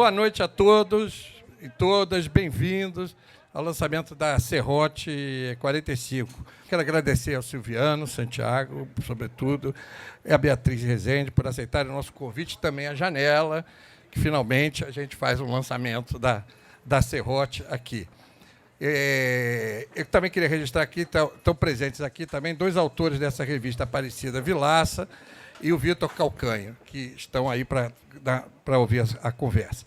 Boa noite a todos e todas, bem-vindos ao lançamento da Serrote 45. Quero agradecer ao Silviano, Santiago, sobretudo, e a Beatriz Rezende por aceitarem o nosso convite, também a Janela, que finalmente a gente faz o lançamento da Serrote aqui. Eu também queria registrar aqui, estão presentes aqui também dois autores dessa revista, Aparecida Vilaça e o Vitor Calcanho, que estão aí para ouvir a conversa.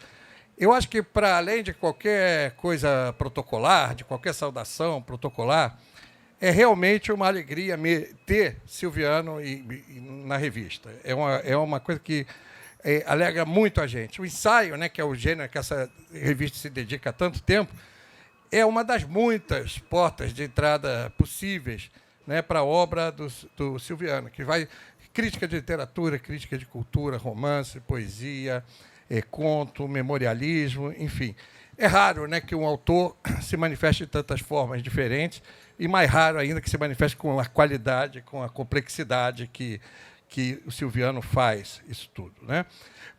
Eu acho que, para além de qualquer coisa protocolar, de qualquer saudação protocolar, é realmente uma alegria ter Silviano na revista. É uma coisa que alegra muito a gente. O ensaio, né, que é o gênero que essa revista se dedica há tanto tempo, é uma das muitas portas de entrada possíveis, né, para a obra do Silviano, que vai crítica de literatura, crítica de cultura, romance, poesia, conto, memorialismo, enfim. É raro, né, que um autor se manifeste de tantas formas diferentes e mais raro ainda que se manifeste com a qualidade, com a complexidade que o Silviano faz isso tudo, né?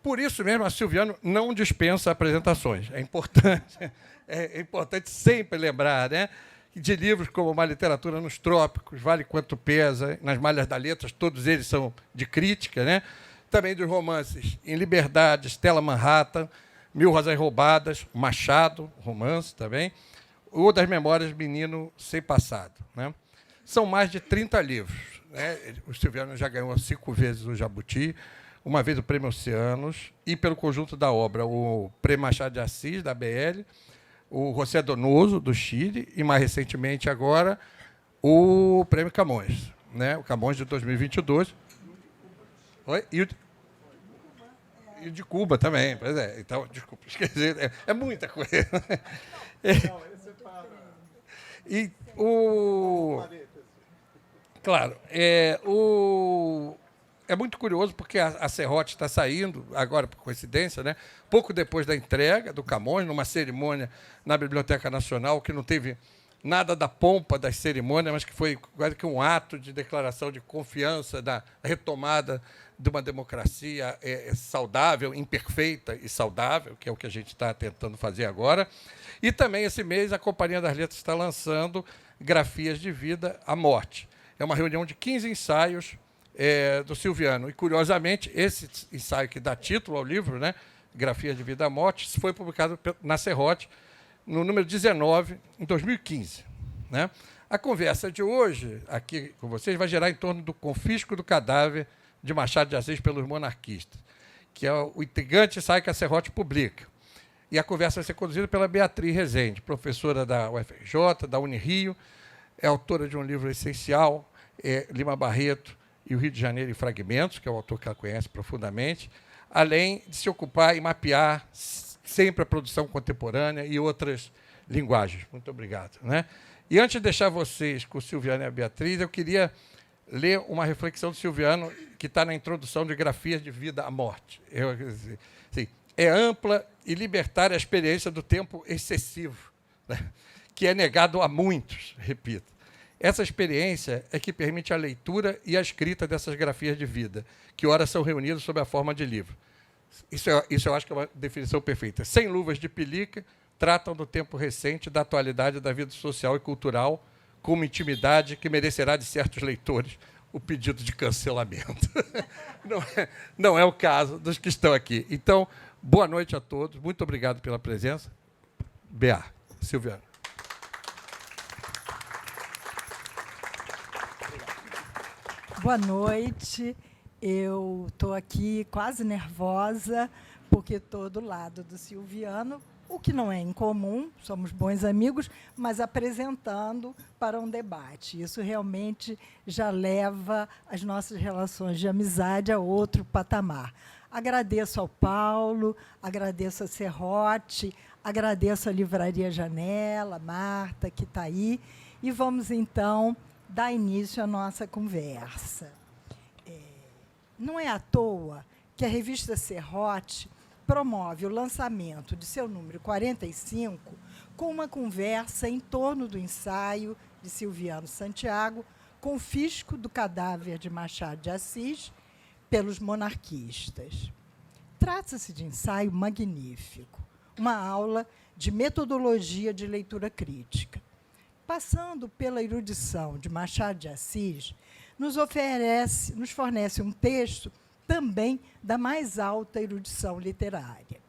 Por isso mesmo, a Silviano não dispensa apresentações. É importante sempre lembrar, né, de livros como Uma Literatura nos Trópicos, Vale Quanto Pesa, Nas Malhas das Letras, todos eles são de crítica, né? Também dos romances Em Liberdade, Stella Manhattan, Mil Rosas Roubadas, Machado, romance também, ou das Memórias Menino Sem Passado, né? São mais de 30 livros, né? O Silviano já ganhou 5 vezes o Jabuti, uma vez o Prêmio Oceanos, e pelo conjunto da obra, o Prêmio Machado de Assis, da BL, o José Donoso, do Chile, e, mais recentemente, agora, o Prêmio Camões, né? O Camões de 2022. Oi? E o de Cuba também. Pois é. Então, desculpa, esqueci. É muita coisa. E claro, é muito curioso porque a Serrote está saindo, agora por coincidência, né, pouco depois da entrega do Camões, numa cerimônia na Biblioteca Nacional, que não teve nada da pompa das cerimônias, mas que foi quase que um ato de declaração de confiança da retomada de uma democracia saudável, imperfeita e saudável, que é o que a gente está tentando fazer agora. E também, esse mês, a Companhia das Letras está lançando Grafias de Vida à Morte. É uma reunião de 15 ensaios do Silviano. E, curiosamente, esse ensaio que dá título ao livro, né, Grafias de Vida à Morte, foi publicado na Serrote, no número 19, em 2015. Né? A conversa de hoje, aqui com vocês, vai girar em torno do confisco do cadáver de Machado de Assis pelos monarquistas, que é o intrigante ensaio que a Serrote publica. E a conversa vai ser conduzida pela Beatriz Rezende, professora da UFRJ, da Unirio, é autora de um livro essencial, Lima Barreto e o Rio de Janeiro em Fragmentos, que é o autor que ela conhece profundamente, além de se ocupar e mapear sempre a produção contemporânea e outras linguagens. Muito obrigado. Né? E antes de deixar vocês com o Silviano e a Beatriz, eu queria ler uma reflexão do Silviano que está na introdução de Grafias de Vida à Morte. Assim, é ampla e libertária a experiência do tempo excessivo, né, que é negado a muitos, repito. Essa experiência é que permite a leitura e a escrita dessas grafias de vida, que ora são reunidas sob a forma de livro. Isso eu acho que é uma definição perfeita. Sem luvas de pelica, tratam do tempo recente, da atualidade da vida social e cultural, com uma intimidade que merecerá de certos leitores o pedido de cancelamento. Não é o caso dos que estão aqui. Então, boa noite a todos. Muito obrigado pela presença. Bea, Silviano. Boa noite. Eu estou aqui quase nervosa, porque estou do lado do Silviano, o que não é incomum, somos bons amigos, mas apresentando para um debate. Isso realmente já leva as nossas relações de amizade a outro patamar. Agradeço ao Paulo, agradeço a Serrote, agradeço a Livraria Janela, a Marta, que está aí, e vamos, então, dar início à nossa conversa. Não é à toa que a revista Serrote promove o lançamento de seu número 45 com uma conversa em torno do ensaio de Silviano Santiago, Confisco do Cadáver de Machado de Assis pelos monarquistas. Trata-se de ensaio magnífico, uma aula de metodologia de leitura crítica. Passando pela erudição de Machado de Assis, nos fornece um texto também da mais alta erudição literária.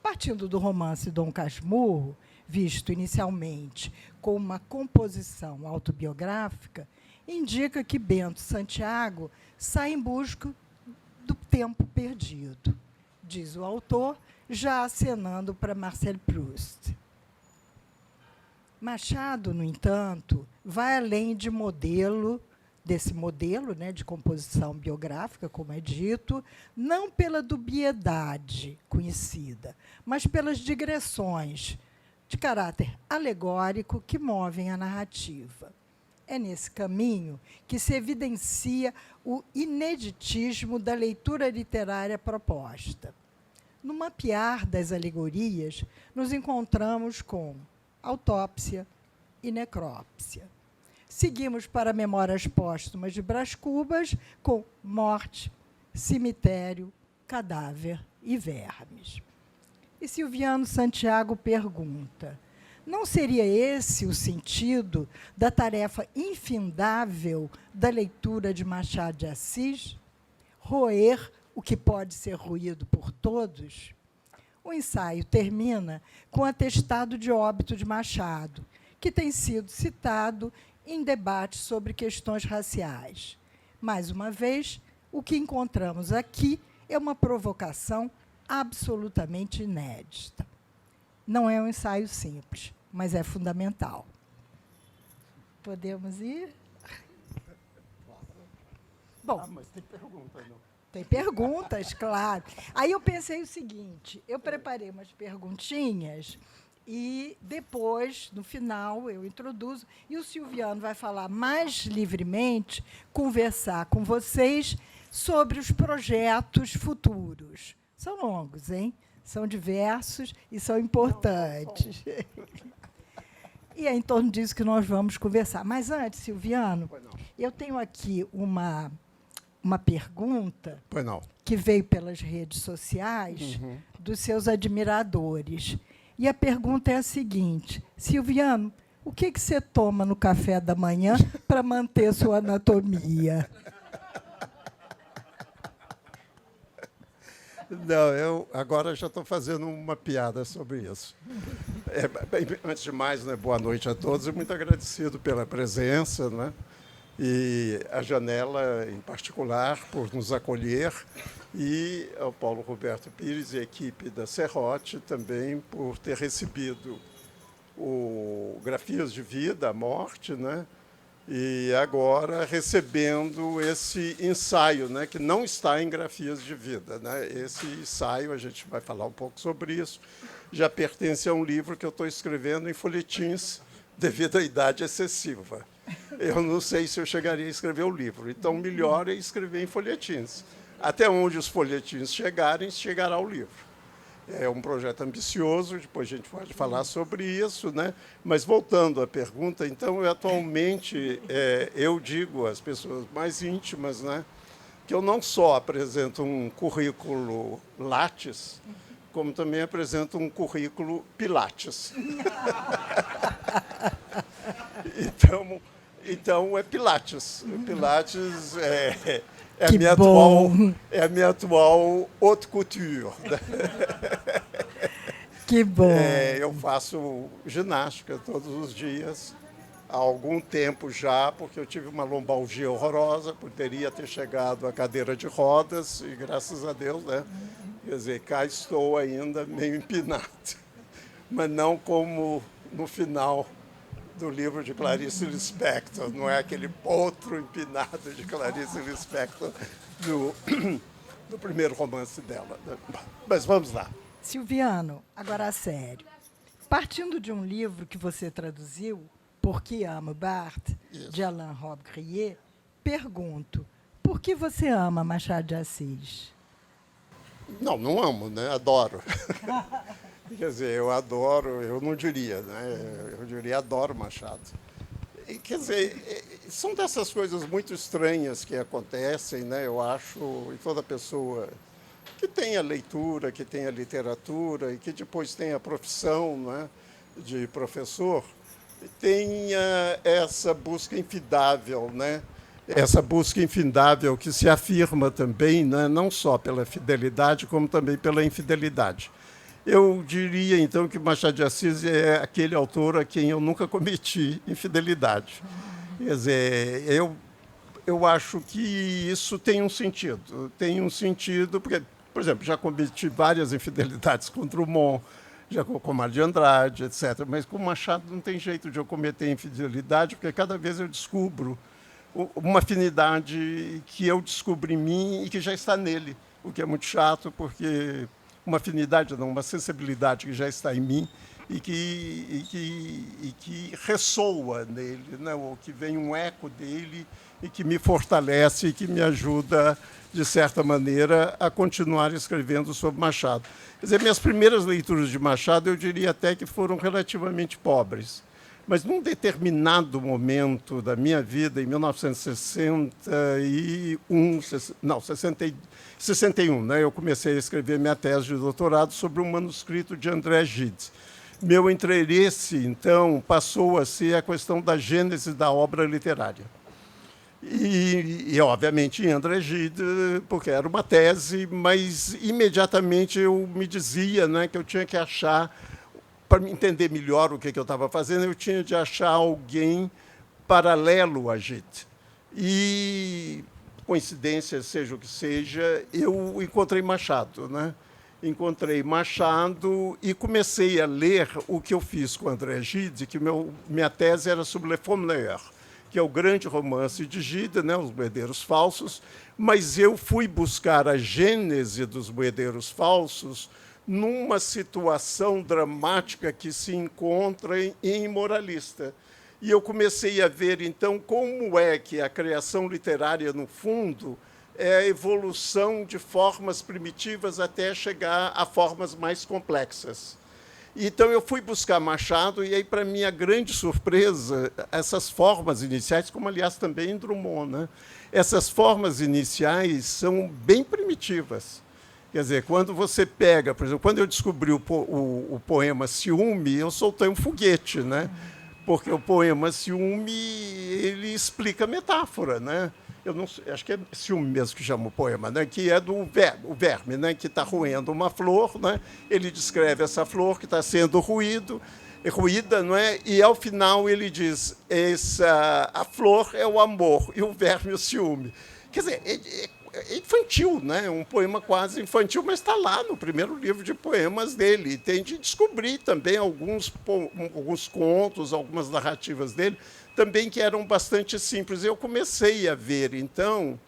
Partindo do romance Dom Casmurro, visto inicialmente com uma composição autobiográfica, indica que Bento Santiago sai em busca do tempo perdido, diz o autor, já acenando para Marcel Proust. Machado, no entanto, vai além desse modelo, né, de composição biográfica, como é dito, não pela dubiedade conhecida, mas pelas digressões de caráter alegórico que movem a narrativa. É nesse caminho que se evidencia o ineditismo da leitura literária proposta. No mapear das alegorias, nos encontramos com autópsia e necrópsia. Seguimos para Memórias Póstumas de Brás Cubas, com morte, cemitério, cadáver e vermes. E Silviano Santiago pergunta: não seria esse o sentido da tarefa infindável da leitura de Machado de Assis? Roer o que pode ser roído por todos? O ensaio termina com o atestado de óbito de Machado, que tem sido citado em debates sobre questões raciais. Mais uma vez, o que encontramos aqui é uma provocação absolutamente inédita. Não é um ensaio simples, mas é fundamental. Podemos ir? Bom, mas tem pergunta, não? Tem perguntas, claro. Aí eu pensei o seguinte, eu preparei umas perguntinhas e depois, no final, eu introduzo, e o Silviano vai falar mais livremente, conversar com vocês sobre os projetos futuros. São longos, hein? São diversos e são importantes. E é em torno disso que nós vamos conversar. Mas antes, Silviano, eu tenho aqui uma pergunta que veio pelas redes sociais dos seus admiradores. E a pergunta é a seguinte: Silviano, o que você toma no café da manhã para manter sua anatomia? Não, eu agora já estou fazendo uma piada sobre isso. Antes de mais, né, boa noite a todos e muito agradecido pela presença, né? E a Janela, em particular, por nos acolher, e ao Paulo Roberto Pires e a equipe da Serrote também por ter recebido o Grafias de Vida, a Morte, né? E agora recebendo esse ensaio, né, que não está em Grafias de Vida, né? Esse ensaio, a gente vai falar um pouco sobre isso, já pertence a um livro que eu estou escrevendo em folhetins devido à idade excessiva. Eu não sei se eu chegaria a escrever o livro, então melhor é escrever em folhetins. Até onde os folhetins chegarem, chegará o livro. É um projeto ambicioso, depois a gente pode falar sobre isso, né? Mas, voltando à pergunta, então, atualmente, eu digo às pessoas mais íntimas, né, que eu não só apresento um currículo Lattes, como também apresento um currículo Pilates. Então, é Pilates. Pilates é a minha atual haute couture. Que bom. Eu faço ginástica todos os dias, há algum tempo já, porque eu tive uma lombalgia horrorosa, poderia ter chegado à cadeira de rodas, e graças a Deus, né? Quer dizer, cá estou ainda meio empinado, mas não como no final do livro de Clarice Lispector, não é aquele outro empinado de Clarice Lispector do primeiro romance dela. Mas vamos lá. Silviano, agora a sério. Partindo de um livro que você traduziu, Por que amo Barthes, de Alain Robbe-Grillet, pergunto, por que você ama Machado de Assis? Não amo, né? Adoro. Quer dizer, eu adoro, eu não diria, né? Eu diria adoro Machado. E, quer dizer, são dessas coisas muito estranhas que acontecem, né? Eu acho, e toda pessoa que tem a leitura, que tem a literatura e que depois tem a profissão, né, de professor, tenha essa busca infindável, né? Essa busca infindável que se afirma também, né, não só pela fidelidade, como também pela infidelidade. Eu diria, então, que Machado de Assis é aquele autor a quem eu nunca cometi infidelidade. Quer dizer, eu acho que isso tem um sentido. Tem um sentido, porque, por exemplo, já cometi várias infidelidades com Drummond, já com Mário de Andrade, etc. Mas com Machado não tem jeito de eu cometer infidelidade, porque cada vez eu descubro uma afinidade que eu descobri em mim e que já está nele, o que é muito chato, porque uma afinidade, não, uma sensibilidade que já está em mim e que ressoa nele, né? Ou que vem um eco dele e que me fortalece e que me ajuda, de certa maneira, a continuar escrevendo sobre Machado. Quer dizer, minhas primeiras leituras de Machado, eu diria até que foram relativamente pobres. Mas, num determinado momento da minha vida, em 1961, né, eu comecei a escrever minha tese de doutorado sobre um manuscrito de André Gide. Meu interesse, então, passou a ser a questão da gênese da obra literária. E obviamente, em André Gide, porque era uma tese, mas imediatamente eu me dizia, né, que eu tinha que achar, para entender melhor o que eu estava fazendo, eu tinha de achar alguém paralelo a Gide. E, coincidência, seja o que seja, eu encontrei Machado, né? Encontrei Machado e comecei a ler o que eu fiz com André Gide, que minha tese era sobre Le Fomeur, que é o grande romance de Gide, né, Os Moedeiros Falsos, mas eu fui buscar a gênese dos Moedeiros Falsos numa situação dramática que se encontra em Moralista. E eu comecei a ver, então, como é que a criação literária, no fundo, é a evolução de formas primitivas até chegar a formas mais complexas. Então, eu fui buscar Machado, e aí, para minha grande surpresa, essas formas iniciais, como, aliás, também em Drummond, né? Essas formas iniciais são bem primitivas. Quer dizer, quando você pega, por exemplo, quando eu descobri o poema Ciúme, eu soltei um foguete, né? Porque o poema Ciúme, ele explica metáfora, né? Eu não sei, acho que é Ciúme mesmo que chama o poema, né? Que é do verme, né? Que está roendo uma flor, né? Ele descreve essa flor que está sendo ruída, não é? E ao final ele diz: a flor é o amor e o verme o ciúme. Quer dizer, é infantil, né? Um poema quase infantil, mas está lá no primeiro livro de poemas dele. E tem de descobrir também alguns contos, algumas narrativas dele, também que eram bastante simples. Eu comecei a ver, então,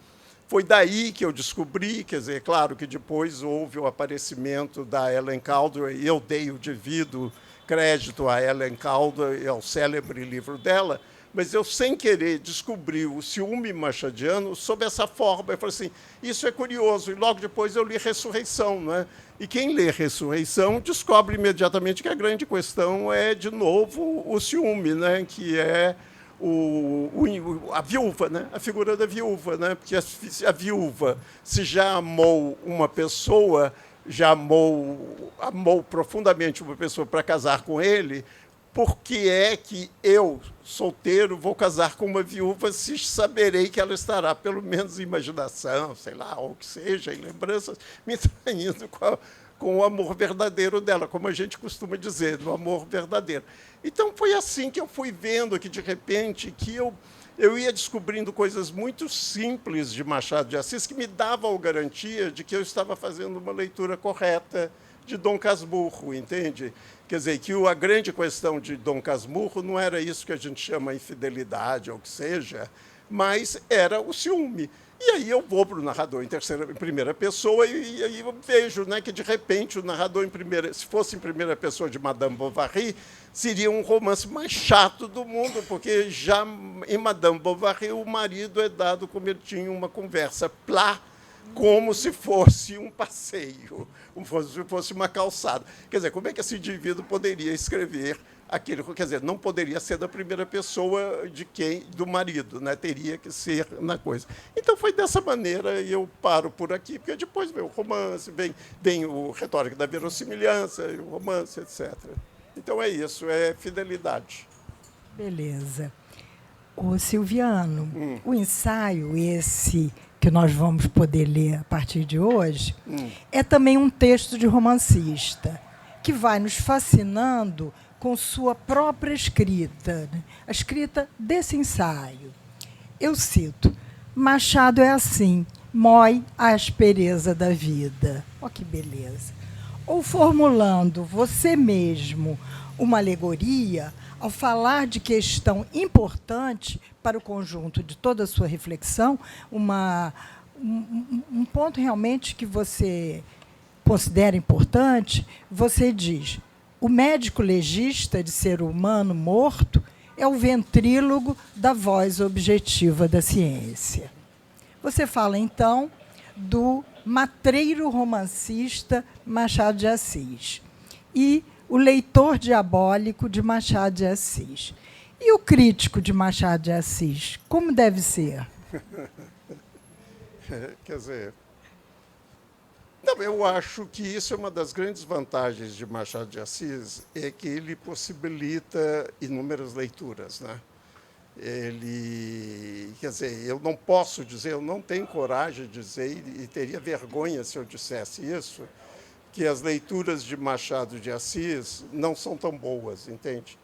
foi daí que eu descobri, quer dizer, claro que depois houve o aparecimento da Ellen Caldwell, e eu dei o devido crédito a Ellen Caldwell e ao célebre livro dela, mas eu, sem querer, descobri o ciúme machadiano sob essa forma. Eu falei assim, isso é curioso. E logo depois eu li Ressurreição, né? E quem lê Ressurreição descobre imediatamente que a grande questão é, de novo, o ciúme, né? Que é a viúva, né? A figura da viúva, né? Porque a viúva, se já amou uma pessoa, já amou profundamente uma pessoa para casar com ele, por que é que eu, solteiro, vou casar com uma viúva se saberei que ela estará, pelo menos em imaginação, sei lá, ou que seja, em lembranças, me traindo com o amor verdadeiro dela, como a gente costuma dizer, no amor verdadeiro. Então, foi assim que eu fui vendo que, de repente, que eu ia descobrindo coisas muito simples de Machado de Assis que me davam a garantia de que eu estava fazendo uma leitura correta de Dom Casmurro, entende? Quer dizer, que a grande questão de Dom Casmurro não era isso que a gente chama infidelidade, ou o que seja, mas era o ciúme. E aí eu vou para o narrador em primeira pessoa e aí eu vejo, né, que, de repente, o narrador se fosse em primeira pessoa de Madame Bovary, seria um romance mais chato do mundo, porque já em Madame Bovary o marido é dado como ele tinha uma conversa plá, como se fosse um passeio, como se fosse uma calçada. Quer dizer, como é que esse indivíduo poderia escrever aquele, quer dizer, não poderia ser da primeira pessoa do marido, né? Teria que ser na coisa. Então foi dessa maneira, e eu paro por aqui, porque depois vem o romance, vem o retórico da verossimilhança, o romance, etc. Então é isso, é fidelidade. Beleza. Ô, Silviano, o ensaio, esse que nós vamos poder ler a partir de hoje, é também um texto de romancista, que vai nos fascinando com sua própria escrita, né? A escrita desse ensaio. Eu cito: Machado é assim, mói a aspereza da vida. Ó, que beleza. Ou formulando você mesmo uma alegoria, ao falar de questão importante para o conjunto de toda a sua reflexão, um ponto realmente que você considera importante, você diz: o médico legista de ser humano morto é o ventrílogo da voz objetiva da ciência. Você fala, então, do matreiro romancista Machado de Assis e o leitor diabólico de Machado de Assis. E o crítico de Machado de Assis, como deve ser? Quer dizer, não, eu acho que isso é uma das grandes vantagens de Machado de Assis, é que ele possibilita inúmeras leituras, né? Ele, quer dizer, eu não posso dizer, eu não tenho coragem de dizer, e teria vergonha se eu dissesse isso, que as leituras de Machado de Assis não são tão boas, entende?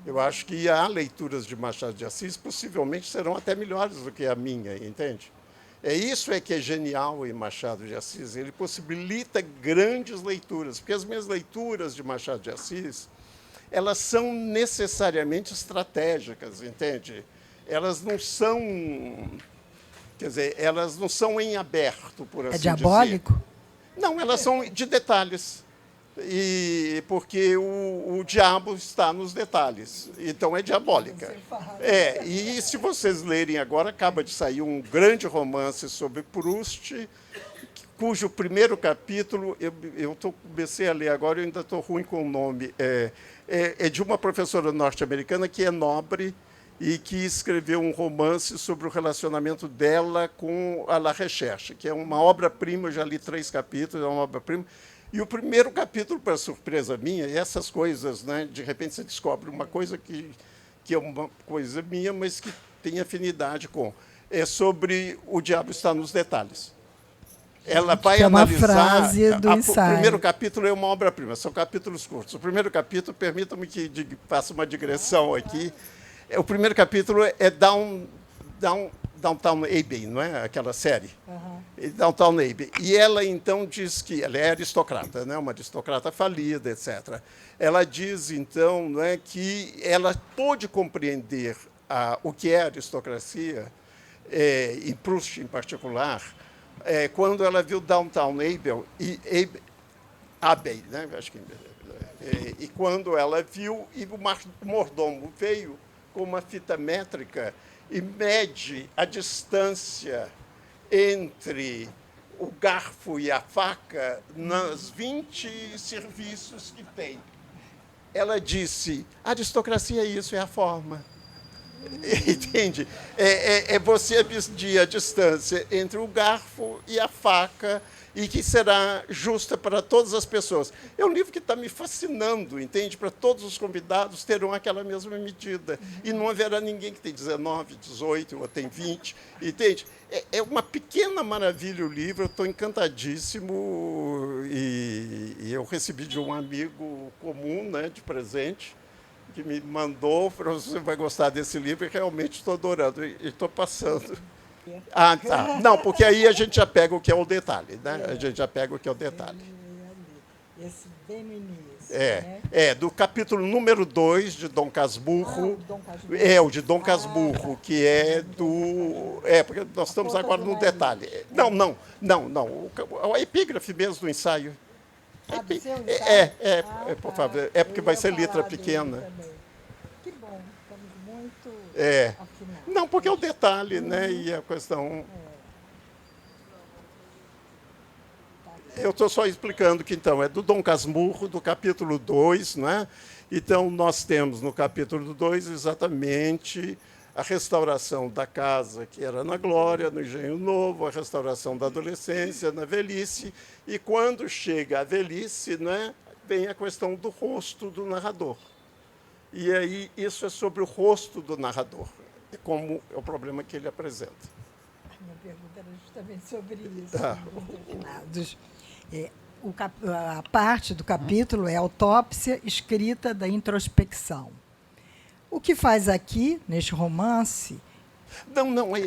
Eu acho que há leituras de Machado de Assis, possivelmente serão até melhores do que a minha, entende? Isso que é genial em Machado de Assis, ele possibilita grandes leituras, porque as minhas leituras de Machado de Assis, elas são necessariamente estratégicas, entende? Elas não são, quer dizer, elas não são em aberto, por assim dizer. É diabólico? Não, elas são de detalhes. E porque o diabo está nos detalhes, então é diabólica. E se vocês lerem agora, acaba de sair um grande romance sobre Proust, cujo primeiro capítulo, comecei a ler agora, eu ainda estou ruim com o nome, é de uma professora norte-americana que é nobre e que escreveu um romance sobre o relacionamento dela com a La Recherche, que é uma obra-prima, eu já li 3 capítulos, é uma obra-prima. E o primeiro capítulo, para surpresa minha, e essas coisas, né, de repente você descobre uma coisa que é uma coisa minha, mas que tem afinidade com, é sobre o diabo está nos detalhes. Ela vai analisar. Frase do ensaio. O primeiro capítulo é uma obra-prima, são capítulos curtos. O primeiro capítulo, permitam-me que faça uma digressão aqui. O primeiro capítulo é Downton Abbey, não é? Aquela série. Downton Abbey. E ela, então, diz que ela é aristocrata, né? Uma aristocrata falida, etc. Ela diz, então, não é, que ela pôde compreender o que é a aristocracia, e Proust em particular, quando ela viu Downton Abbey, né? Acho que, e quando ela viu, e o mordomo veio com uma fita métrica e mede a distância entre o garfo e a faca nos 20 serviços que tem. Ela disse, a aristocracia é isso, é a forma. Entende? É você medir a distância entre o garfo e a faca e que será justa para todas as pessoas. É um livro que está me fascinando, entende? Para todos os convidados terão aquela mesma medida. E não haverá ninguém que tem 19, 18 ou tem 20, entende? É uma pequena maravilha o livro, eu estou encantadíssimo e eu recebi de um amigo comum, né, de presente, que me mandou, você vai gostar desse livro, e realmente estou adorando, e estou passando. Ah, tá. Não, porque aí a gente já pega o que é o detalhe, né? A gente já pega o que é o detalhe. Esse bem no início. Do capítulo número 2 de Dom Casmurro. O de Dom Casmurro, que é do... porque nós estamos agora no detalhe. Não. A epígrafe mesmo do ensaio. Por favor. É porque vai ser letra pequena. Que bom, estamos muito afinados. Não, porque é o detalhe, né? E a questão... Eu estou só explicando que, então, é do Dom Casmurro, do capítulo 2, não é? Então, nós temos no capítulo 2 exatamente a restauração da casa que era na Glória, no Engenho Novo, a restauração da adolescência, na velhice, e quando chega a velhice, né, vem a questão do rosto do narrador. E aí isso é sobre o rosto do narrador, como é o problema que ele apresenta. A minha pergunta era justamente sobre isso. A parte do capítulo é a autópsia escrita da introspecção. O que faz aqui, neste romance... Não, é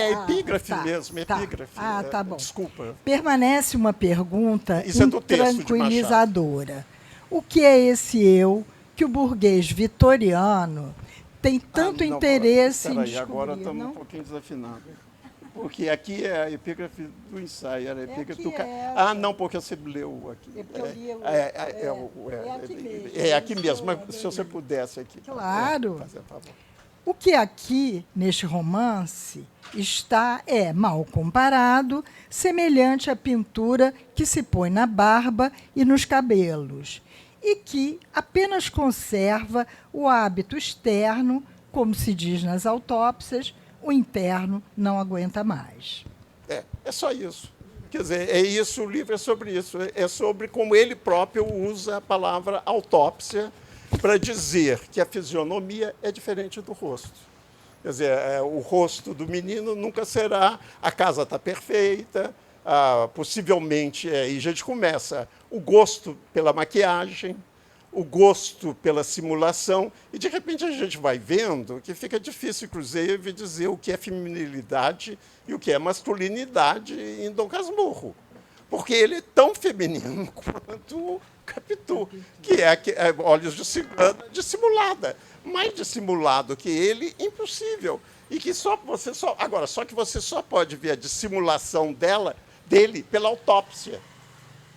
a epígrafe mesmo, epígrafe. Tá bom. Desculpa. Permanece uma pergunta Isso é do texto de tranquilizadora. O que é esse eu que o burguês vitoriano tem tanto interesse em descobrir? Agora estamos um pouquinho desafinados. Porque aqui é a epígrafe do ensaio, era a epígrafe do... não, porque você leu aqui. É aqui mesmo, mas se você pudesse aqui. Claro. Fazer favor. O que aqui, neste romance, está mal comparado, semelhante à pintura que se põe na barba e nos cabelos, e que apenas conserva o hábito externo, como se diz nas autópsias, o interno não aguenta mais. É só isso. Quer dizer, é isso, o livro é sobre isso. É sobre como ele próprio usa a palavra autópsia para dizer que a fisionomia é diferente do rosto. Quer dizer, o rosto do menino nunca será, a casa está perfeita, possivelmente, e a gente começa o gosto pela maquiagem, o gosto pela simulação, e de repente a gente vai vendo que fica difícil, inclusive, dizer o que é feminilidade e o que é masculinidade em Dom Casmurro, porque ele é tão feminino quanto o Capitu, que é olhos de cigana dissimulada, mais dissimulado que ele, impossível, e que só que você só pode ver a dissimulação dele pela autópsia,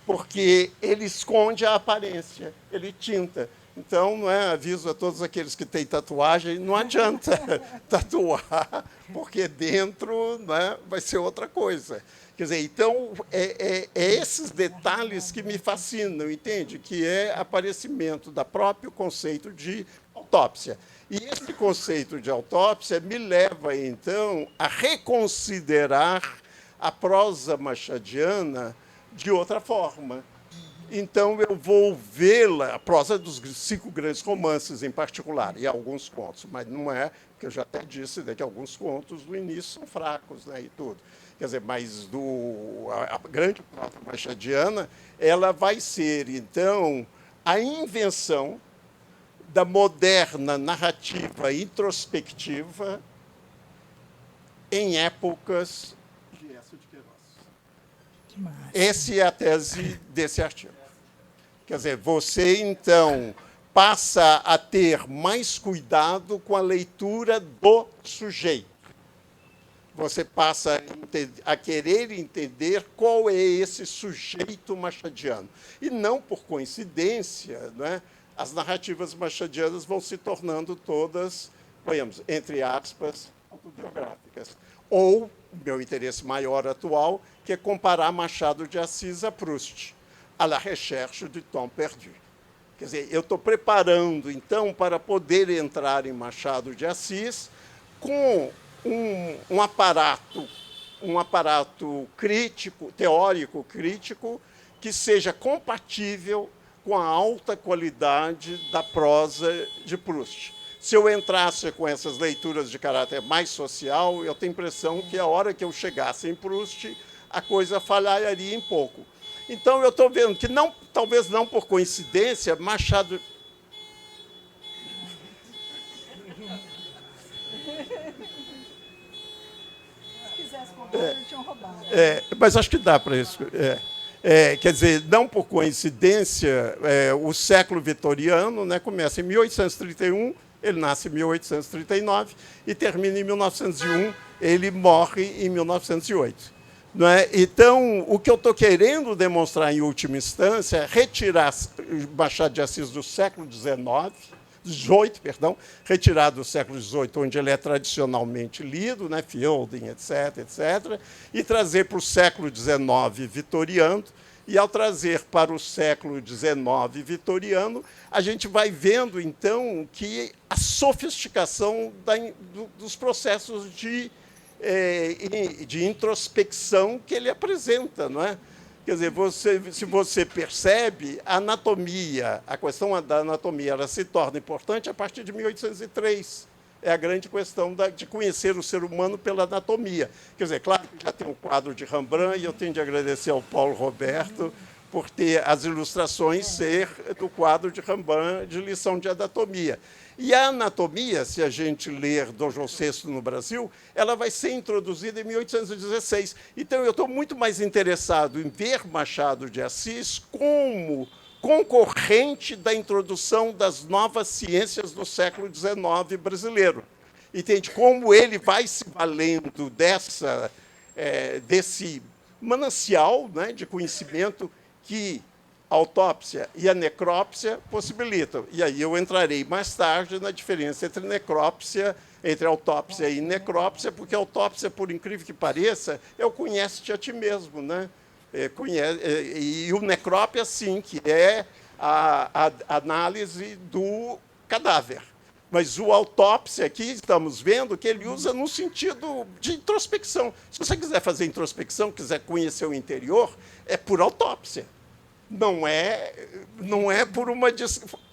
porque ele esconde a aparência, ele tinta. Então, não é, aviso a todos aqueles que têm tatuagem, não adianta tatuar, porque dentro, né, vai ser outra coisa. Quer dizer, então, é esses detalhes que me fascinam, entende? Que é aparecimento do próprio conceito de autópsia. E esse conceito de autópsia me leva, então, a reconsiderar a prosa machadiana de outra forma. Então, eu vou vê-la, a prosa dos 5 grandes romances em particular, e alguns contos, mas não é, porque eu já até disse, né, que alguns contos do início são fracos, né, e tudo. Quer dizer, mas a grande prosa machadiana, ela vai ser, então, a invenção da moderna narrativa introspectiva em épocas de Esso de Queiroz. Essa é a tese desse artigo. Quer dizer, você, então, passa a ter mais cuidado com a leitura do sujeito. Você passa a querer entender qual é esse sujeito machadiano. E não por coincidência, né, as narrativas machadianas vão se tornando todas, ponhamos, entre aspas, autobiográficas. Ou, o meu interesse maior atual, que é comparar Machado de Assis a Proust, à la recherche du temps perdu. Quer dizer, eu estou preparando, então, para poder entrar em Machado de Assis com um aparato crítico, teórico crítico, que seja compatível com a alta qualidade da prosa de Proust. Se eu entrasse com essas leituras de caráter mais social, eu tenho a impressão que a hora que eu chegasse em Proust, a coisa falharia um pouco. Então, eu estou vendo que, talvez não por coincidência, Machado... Se quisesse comprar, não tinham roubado. Mas acho que dá para isso. Quer dizer, não por coincidência, o século vitoriano, né, começa em 1831, ele nasce em 1839 e termina em 1901, ele morre em 1908. Não é? Então, o que eu estou querendo demonstrar, em última instância, é retirar Machado de Assis do século XIX, XVIII, perdão, retirado do século XVIII, onde ele é tradicionalmente lido, né, Fielding, etc., e trazer para o século XIX vitoriano. E, ao trazer para o século XIX vitoriano, a gente vai vendo, então, que a sofisticação dos processos de introspecção que ele apresenta, não é? Quer dizer, se você percebe, a anatomia, a questão da anatomia, ela se torna importante a partir de 1803. É a grande questão de conhecer o ser humano pela anatomia. Quer dizer, claro que já tem um quadro de Rembrandt, e eu tenho de agradecer ao Paulo Roberto por ter as ilustrações ser do quadro de Rembrandt de lição de anatomia. E a anatomia, se a gente ler Dom João VI no Brasil, ela vai ser introduzida em 1816. Então, eu estou muito mais interessado em ver Machado de Assis como concorrente da introdução das novas ciências do século XIX brasileiro. Entende? Como ele vai se valendo desse manancial, né, de conhecimento que a autópsia e a necrópsia possibilitam. E aí eu entrarei mais tarde na diferença entre autópsia e necrópsia, porque a autópsia, por incrível que pareça, é o conhece-te a ti mesmo, né? E o necrópsia, sim, que é a análise do cadáver. Mas o autópsia aqui, estamos vendo que ele usa no sentido de introspecção. Se você quiser fazer introspecção, quiser conhecer o interior, é por autópsia. Não é por uma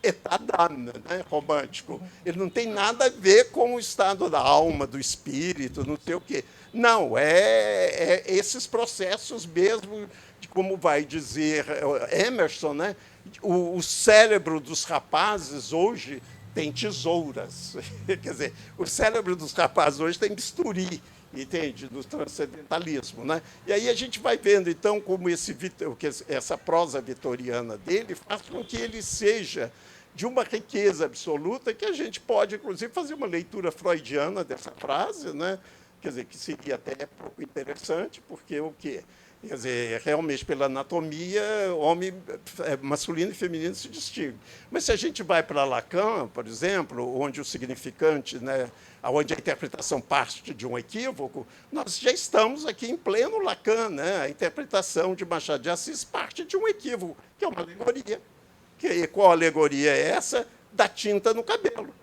etadana, né, romântico. Ele não tem nada a ver com o estado da alma, do espírito, não sei o quê. Não, é esses processos mesmo, de como vai dizer Emerson, né? O cérebro dos rapazes hoje tem tesouras. Quer dizer, o cérebro dos rapazes hoje tem bisturi, entende? Do transcendentalismo, né? E aí a gente vai vendo, então, como essa prosa vitoriana dele faz com que ele seja de uma riqueza absoluta, que a gente pode, inclusive, fazer uma leitura freudiana dessa frase, né? Quer dizer, que seria até pouco interessante, porque o quê? Quer dizer, realmente, pela anatomia, homem masculino e feminino se distingue. Mas se a gente vai para Lacan, por exemplo, onde o significante, né, onde a interpretação parte de um equívoco, nós já estamos aqui em pleno Lacan, né? A interpretação de Machado de Assis parte de um equívoco, que é uma alegoria. Qual alegoria é essa? Da tinta no cabelo.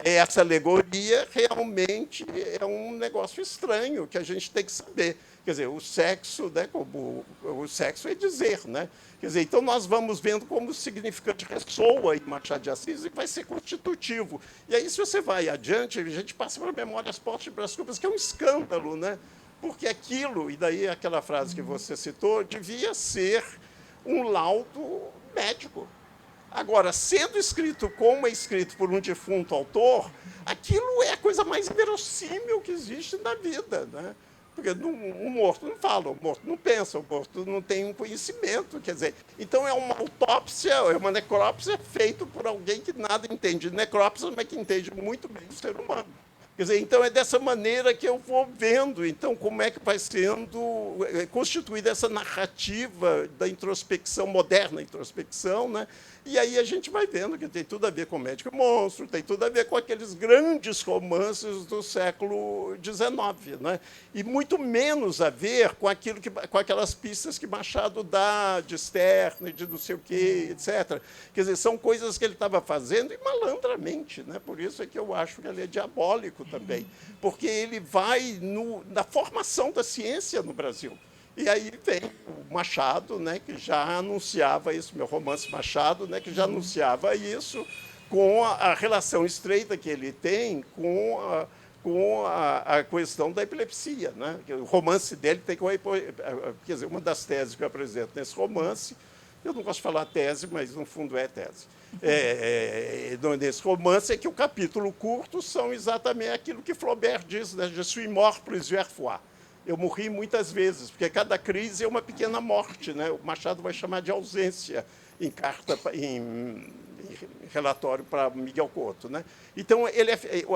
Essa alegoria realmente é um negócio estranho que a gente tem que saber. Quer dizer, o sexo, né, como o sexo é dizer, né? Quer dizer, então nós vamos vendo como o significante ressoa em Machado de Assis e vai ser constitutivo. E aí, se você vai adiante, a gente passa para Memórias Póstumas de Brás Cubas, que é um escândalo, né? Porque aquilo, e daí aquela frase que você citou, devia ser um laudo médico. Agora, sendo escrito como é escrito por um defunto autor, aquilo é a coisa mais inverossímil que existe na vida, né? Porque o morto não fala, o morto não pensa, o morto não tem um conhecimento. Quer dizer, então é uma autópsia, é uma necrópsia feita por alguém que nada entende de necrópsia, mas que entende muito bem o ser humano. Quer dizer, então é dessa maneira que eu vou vendo, então, como é que vai sendo constituída essa narrativa da introspecção, moderna introspecção, né? E aí a gente vai vendo que tem tudo a ver com Médico e Monstro, tem tudo a ver com aqueles grandes romances do século XIX, né? E muito menos a ver com aquelas pistas que Machado dá de Sterne, de não sei o quê, etc. Quer dizer, são coisas que ele estava fazendo e malandramente, né? Por isso é que eu acho que ele é diabólico também, porque ele vai na formação da ciência no Brasil. E aí vem o Machado, né, que já anunciava isso, meu romance Machado, né, que já anunciava isso com a relação estreita que ele tem com a questão da epilepsia, né? O romance dele tem quer dizer, uma das teses que eu apresento nesse romance, eu não gosto de falar tese, mas no fundo é tese. Nesse romance é que o capítulo curto são exatamente aquilo que Flaubert diz, né? Je suis mort plusieurs fois. Eu morri muitas vezes, porque cada crise é uma pequena morte, né? O Machado vai chamar de ausência em relatório para Miguel Couto, né? Então,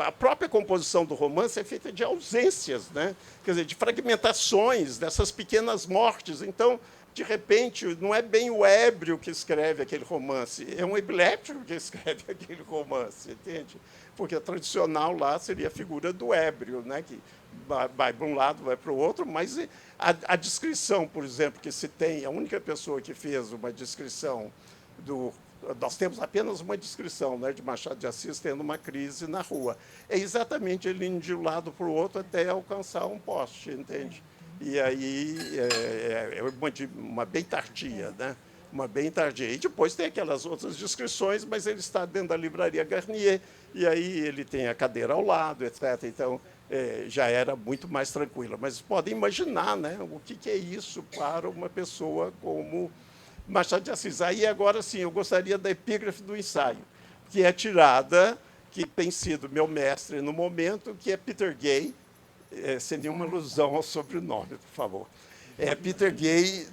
a própria composição do romance é feita de ausências, né? Quer dizer, de fragmentações, dessas pequenas mortes. Então, de repente, não é bem o ébrio que escreve aquele romance, é um epilético que escreve aquele romance, entende? Porque a tradicional lá seria a figura do ébrio, né? Que vai para um lado, vai para o outro, mas a descrição, por exemplo, que se tem, a única pessoa que fez uma descrição do... Nós temos apenas uma descrição, né, de Machado de Assis tendo uma crise na rua. É exatamente ele indo de um lado para o outro até alcançar um poste, entende? E aí é uma bem tardia, né? Uma bem tardia. E depois tem aquelas outras descrições, mas ele está dentro da livraria Garnier, e aí ele tem a cadeira ao lado, etc. Então, já era muito mais tranquila. Mas podem imaginar, né, o que é isso para uma pessoa como Machado de Assis. Aí, agora sim, eu gostaria da epígrafe do ensaio, que é tirada, que tem sido meu mestre no momento, que é Peter Gay, sem nenhuma alusão ao sobrenome, por favor. Peter Gay,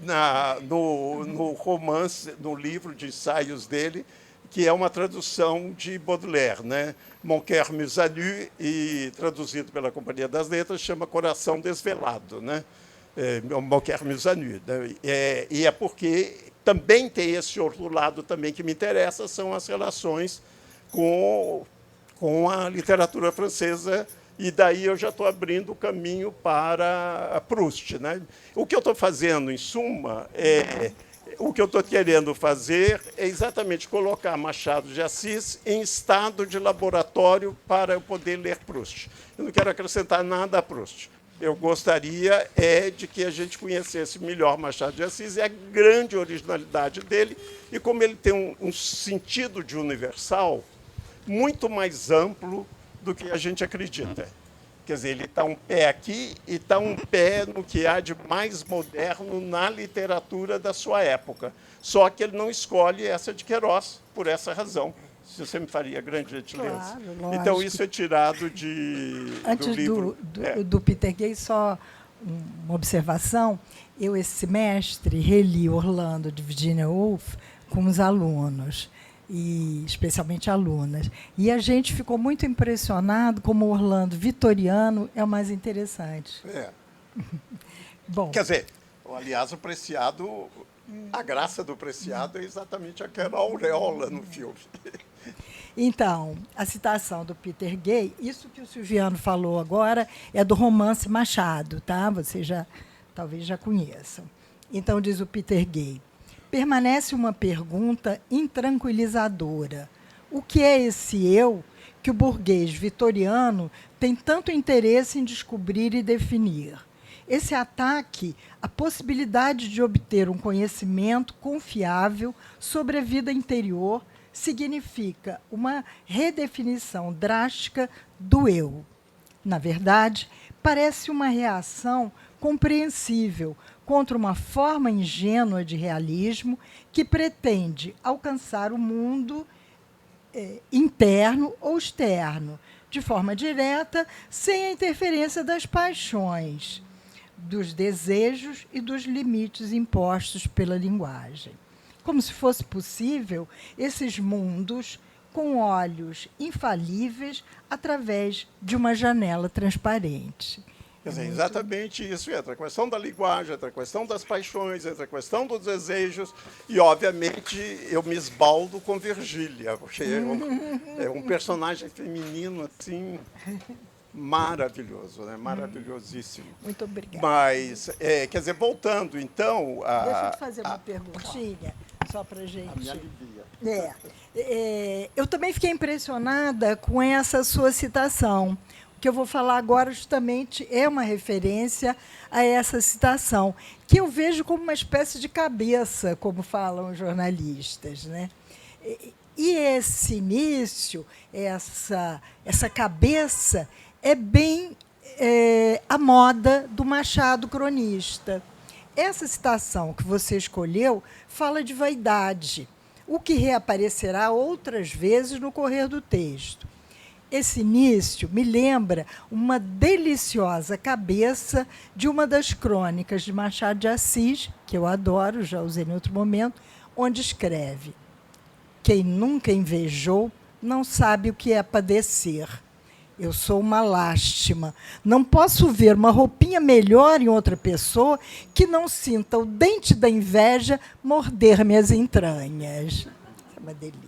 no romance, no livro de ensaios dele, que é uma tradução de Baudelaire, né? Mon cœur musanu, e traduzido pela Companhia das Letras, chama Coração Desvelado, né? Mon cœur musanu. E é porque também tem esse outro lado também que me interessa, são as relações com a literatura francesa, e daí eu já estou abrindo o caminho para Proust, né? O que eu estou fazendo, em suma, o que eu estou querendo fazer é exatamente colocar Machado de Assis em estado de laboratório para eu poder ler Proust. Eu não quero acrescentar nada a Proust. Eu gostaria de que a gente conhecesse melhor Machado de Assis e a grande originalidade dele, e como ele tem um sentido de universal muito mais amplo do que a gente acredita. Quer dizer, ele está um pé aqui e está um pé no que há de mais moderno na literatura da sua época. Só que ele não escolhe essa de Queiroz por essa razão. Se você me faria grande gentileza. Claro, então, isso é tirado Antes do livro. do Peter Gay, só uma observação. Eu, esse semestre, reli Orlando, de Virginia Woolf, com os alunos, e especialmente alunas. E a gente ficou muito impressionado como o Orlando vitoriano é o mais interessante. Bom, quer dizer, aliás, o Preciado, a graça do Preciado é exatamente aquela auréola no filme. Então, a citação do Peter Gay, isso que o Silviano falou agora é do romance Machado, tá? Vocês talvez já conheçam. Então, diz o Peter Gay: permanece uma pergunta intranquilizadora. O que é esse eu que o burguês vitoriano tem tanto interesse em descobrir e definir? Esse ataque à possibilidade de obter um conhecimento confiável sobre a vida interior significa uma redefinição drástica do eu. Na verdade, parece uma reação compreensível contra uma forma ingênua de realismo que pretende alcançar o mundo interno ou externo, de forma direta, sem a interferência das paixões, dos desejos e dos limites impostos pela linguagem. Como se fosse possível esses mundos com olhos infalíveis através de uma janela transparente. Quer dizer, exatamente isso. Entra a questão da linguagem, entra a questão das paixões, entra a questão dos desejos, e, obviamente, eu me esbaldo com Virgília, porque é um personagem feminino, assim, maravilhoso, né? Maravilhosíssimo. Muito obrigada. Mas, quer dizer, voltando, então... Deixa eu te fazer uma perguntinha, só para a gente... A minha alivia. Eu também fiquei impressionada com essa sua citação. O que eu vou falar agora justamente é uma referência a essa citação, que eu vejo como uma espécie de cabeça, como falam os jornalistas, né? E esse início, essa cabeça, é bem a moda do Machado cronista. Essa citação que você escolheu fala de vaidade, o que reaparecerá outras vezes no correr do texto. Esse início me lembra uma deliciosa cabeça de uma das crônicas de Machado de Assis, que eu adoro, já usei em outro momento, onde escreve: quem nunca invejou não sabe o que é padecer. Eu sou uma lástima. Não posso ver uma roupinha melhor em outra pessoa que não sinta o dente da inveja morder minhas entranhas. É uma delícia.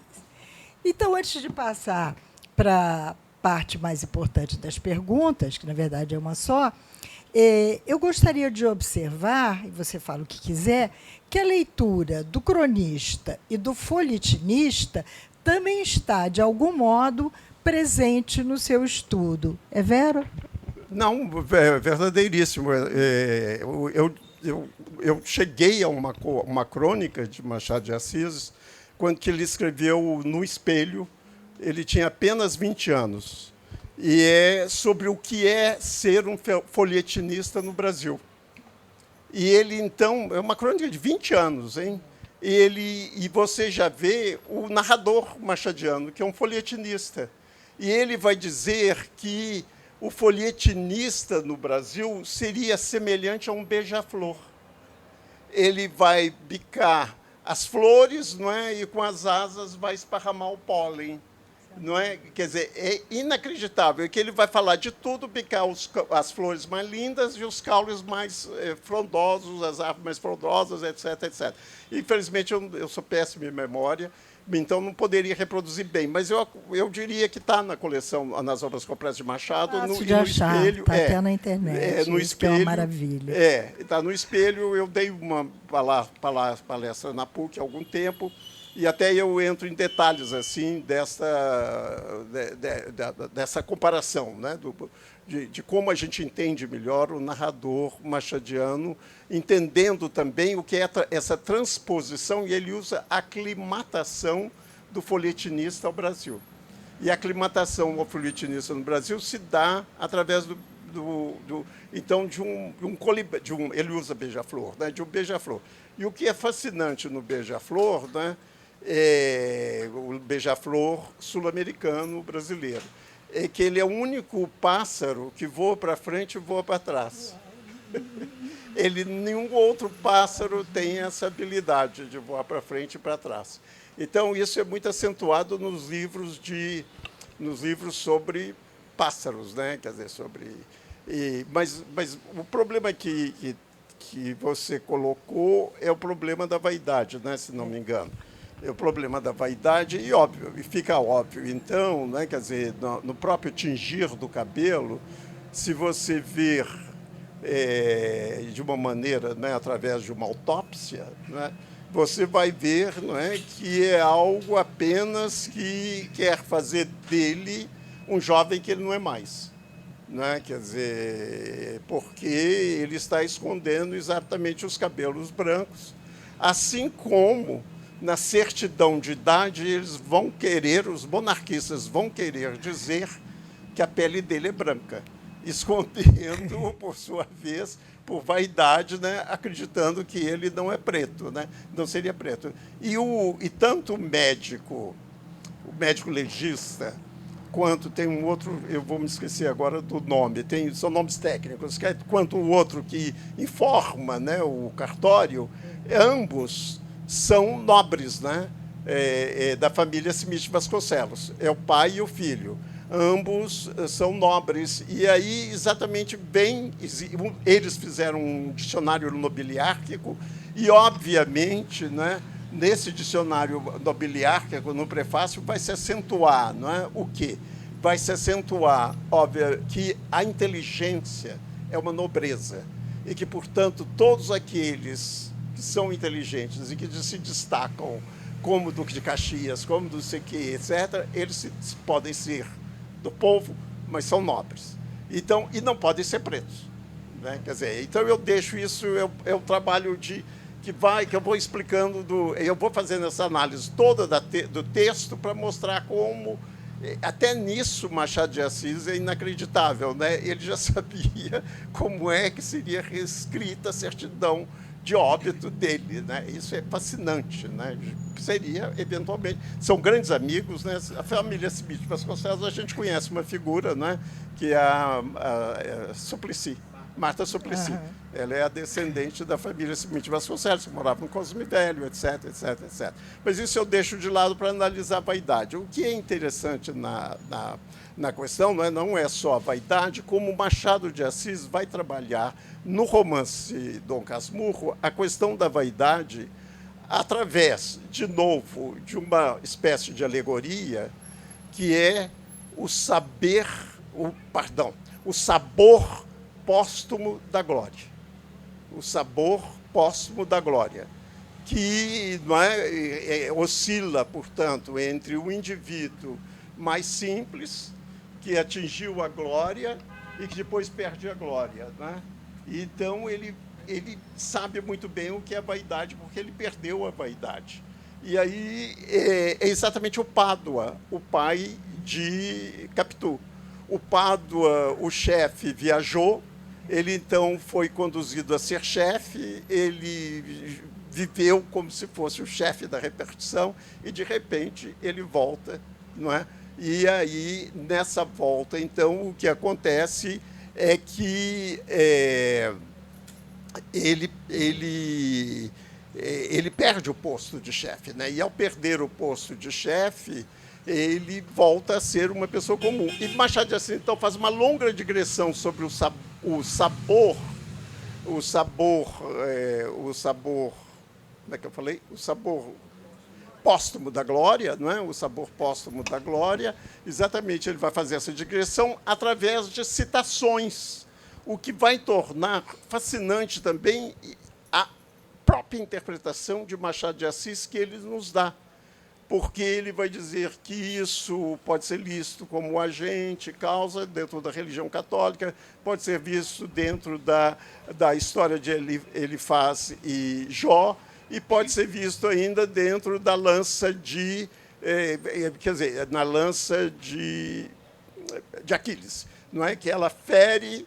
Então, antes de passar para a parte mais importante das perguntas, que na verdade é uma só, eu gostaria de observar, e você fala o que quiser, que a leitura do cronista e do folhetinista também está, de algum modo, presente no seu estudo. É vero? Não, é verdadeiríssimo. Eu cheguei a uma crônica de Machado de Assis quando que ele escreveu No Espelho. Ele tinha apenas 20 anos. E é sobre o que é ser um folhetinista no Brasil. E ele, então, é uma crônica de 20 anos, hein? E você já vê o narrador machadiano, que é um folhetinista. E ele vai dizer que o folhetinista no Brasil seria semelhante a um beija-flor. Ele vai bicar as flores, não é? E com as asas vai esparramar o pólen. Não é? Quer dizer, é inacreditável que ele vai falar de tudo, bicar as flores mais lindas e os caules mais frondosos, as árvores mais frondosas, etc, etc. Infelizmente, eu sou péssimo em memória, então não poderia reproduzir bem, mas eu diria que está na coleção, nas obras completas de Machado, no Espelho. Está até na internet, no Espelho, que é uma maravilha. Está no Espelho. Eu dei uma palestra na PUC há algum tempo, e até eu entro em detalhes assim dessa comparação, né, de como a gente entende melhor o narrador machadiano, entendendo também o que é essa transposição, e ele usa a aclimatação do folhetinista ao Brasil. E a aclimatação ao folhetinista no Brasil se dá através ele usa beija-flor, né, de um beija-flor. E o que é fascinante no beija-flor, né, é o beija-flor sul-americano brasileiro, é que ele é o único pássaro que voa para frente e voa para trás. Nenhum outro pássaro tem essa habilidade de voar para frente e para trás. Então, isso é muito acentuado nos livros sobre pássaros, né? Quer dizer, mas o problema que você colocou é o problema da vaidade, né? Se não me engano. É o problema da vaidade, e fica óbvio. Então, né, quer dizer, no próprio tingir do cabelo, se você ver de uma maneira, né, através de uma autópsia, né, você vai ver, não é, que é algo apenas que quer fazer dele um jovem que ele não é mais. Né? Quer dizer, porque ele está escondendo exatamente os cabelos brancos, assim como na certidão de idade os monarquistas vão querer dizer que a pele dele é branca, escondendo, por sua vez, por vaidade, né, acreditando que ele não é preto, né, não seria preto. E tanto o médico legista, quanto tem um outro, eu vou me esquecer agora do nome, são nomes técnicos, quanto o outro que informa, né, o cartório, ambos são nobres, né, da família Smith Vasconcelos. É o pai e o filho. Ambos são nobres. E aí, exatamente, eles fizeram um dicionário nobiliárquico e, obviamente, né, nesse dicionário nobiliárquico, no prefácio, vai se acentuar, não é? O quê? Vai se acentuar, óbvio, que a inteligência é uma nobreza e que, portanto, todos aqueles que são inteligentes e que se destacam como Duque de Caxias, como do sei quê, etc., eles podem ser do povo, mas são nobres. Então, e não podem ser pretos. Né? Quer dizer, então eu deixo isso, é o trabalho que eu vou explicando, eu vou fazendo essa análise toda do texto para mostrar como, até nisso, Machado de Assis é inacreditável. Né? Ele já sabia como é que seria reescrita a certidão de óbito dele, né? Isso é fascinante, né? Seria, eventualmente, são grandes amigos, né? A família Smith Vasconcelos, a gente conhece uma figura, né? Que é a Suplicy, Marta Suplicy. Ela é a descendente da família Simite Vasconcelos, que morava no Cosme Velho, etc, etc, etc. Mas isso eu deixo de lado para analisar a vaidade. O que é interessante na questão não é só a vaidade, como Machado de Assis vai trabalhar no romance Dom Casmurro a questão da vaidade através, de novo, de uma espécie de alegoria que é o sabor póstumo da glória. O sabor póstumo da glória, que oscila, portanto, entre o indivíduo mais simples, que atingiu a glória e que depois perde a glória. Então, ele sabe muito bem o que é a vaidade, porque ele perdeu a vaidade. E aí é exatamente o Pádua, o pai de Capitu. O Pádua, o chefe, viajou, ele então foi conduzido a ser chefe, ele viveu como se fosse o chefe da repartição e, de repente, ele volta, não é? E aí, nessa volta, então, o que acontece é que ele perde o posto de chefe, né? E, ao perder o posto de chefe, ele volta a ser uma pessoa comum. E Machado de Assis, então, faz uma longa digressão sobre o sabor, como é que eu falei? O sabor póstumo da glória, não é? O sabor póstumo da glória. Exatamente, ele vai fazer essa digressão através de citações, o que vai tornar fascinante também a própria interpretação de Machado de Assis que ele nos dá, porque ele vai dizer que isso pode ser visto como agente, causa, dentro da religião católica, pode ser visto dentro da história de Elifaz e Jó, e pode ser visto ainda dentro da lança na lança de Aquiles, não é? Que ela fere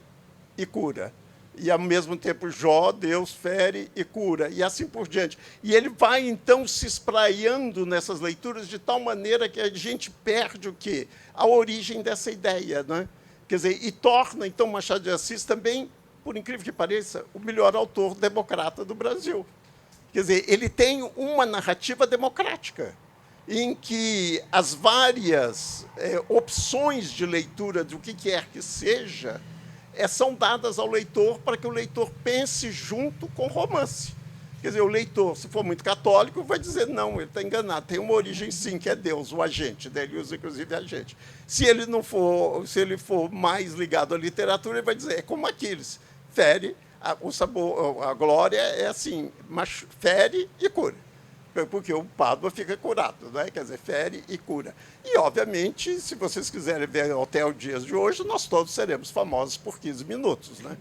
e cura. E, ao mesmo tempo, Jó, Deus fere e cura, e assim por diante. E ele vai, então, se espraiando nessas leituras de tal maneira que a gente perde o quê? A origem dessa ideia, né? Quer dizer, e torna, então, Machado de Assis também, por incrível que pareça, o melhor autor democrata do Brasil. Quer dizer, ele tem uma narrativa democrática, em que as várias opções de leitura do que quer que seja são dadas ao leitor para que o leitor pense junto com o romance. Quer dizer, o leitor, se for muito católico, vai dizer, não, ele está enganado, tem uma origem, sim, que é Deus, o agente, ele usa, inclusive, agente. Se ele for mais ligado à literatura, ele vai dizer, é como Aquiles, fere, o sabor, a glória é assim, mas fere e cura, porque o Pádua fica curado, né? Quer dizer, fere e cura. E, obviamente, se vocês quiserem ver até os dias de hoje, nós todos seremos famosos por 15 minutos. Né?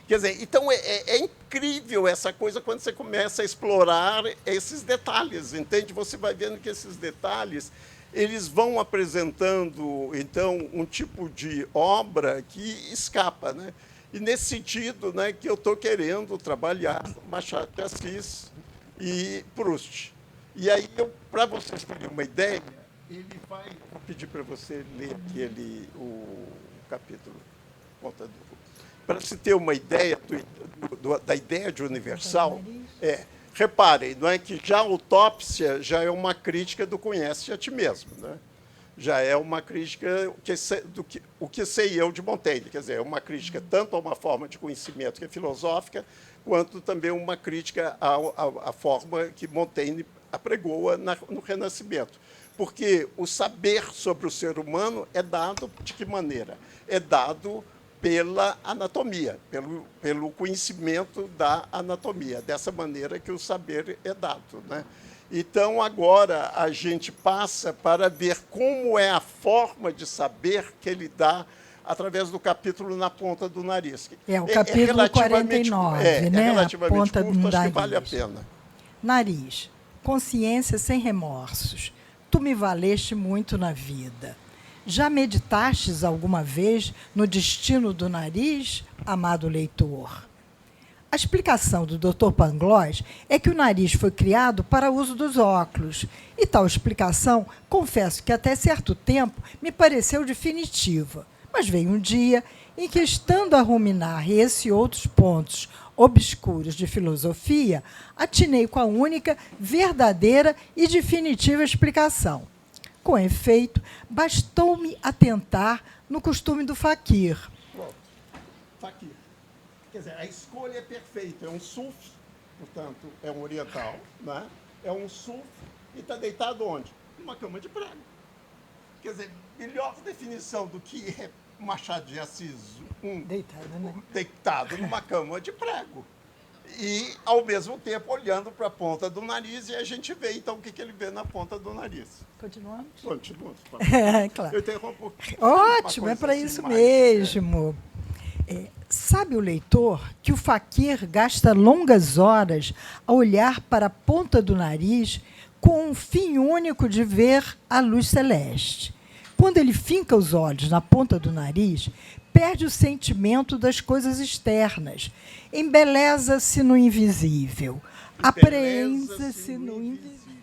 Quer dizer, então é incrível essa coisa quando você começa a explorar esses detalhes, entende? Você vai vendo que esses detalhes eles vão apresentando, então, um tipo de obra que escapa, né? E, nesse sentido, né, que eu estou querendo trabalhar Machado de Assis e Proust. E aí, para vocês terem uma ideia, ele vai... Vou pedir para você ler o capítulo. Para se ter uma ideia da ideia de universal, reparem, não é que já a autópsia já é uma crítica do conhece a ti mesmo, né? Já é uma crítica o que sei eu de Montaigne, quer dizer, é uma crítica tanto a uma forma de conhecimento que é filosófica, quanto também uma crítica à forma que Montaigne apregoa no Renascimento. Porque o saber sobre o ser humano é dado de que maneira? É dado pela anatomia, pelo conhecimento da anatomia, dessa maneira que o saber é dado, né? Então, agora, a gente passa para ver como é a forma de saber que ele dá através do capítulo Na Ponta do Nariz. O capítulo 49, né? É relativamente ponta curto, do acho nariz. que vale a pena. Nariz, consciência sem remorsos. Tu me valeste muito na vida. Já meditastes alguma vez no destino do nariz, amado leitor? A explicação do Dr. Pangloss é que o nariz foi criado para uso dos óculos. E tal explicação, confesso que até certo tempo me pareceu definitiva. Mas veio um dia em que, estando a ruminar esse e outros pontos obscuros de filosofia, atinei com a única, verdadeira e definitiva explicação. Com efeito, bastou-me atentar no costume do faquir. Faquir. Quer dizer, a escolha é perfeita. É um sufi, portanto, é um oriental, né? É um sufi e está deitado onde? Numa cama de prego. Quer dizer, melhor definição do que é Machado de Assis, deitado numa cama de prego. E, ao mesmo tempo, olhando para a ponta do nariz, e a gente vê, então, o que ele vê na ponta do nariz. Continuamos? Continuamos. Claro. Eu interrompo. Ótimo, é para isso mesmo. Sabe o leitor que o faquir gasta longas horas a olhar para a ponta do nariz com um fim único de ver a luz celeste. Quando ele finca os olhos na ponta do nariz, perde o sentimento das coisas externas, embeleza-se no invisível, apreende-se no invisível.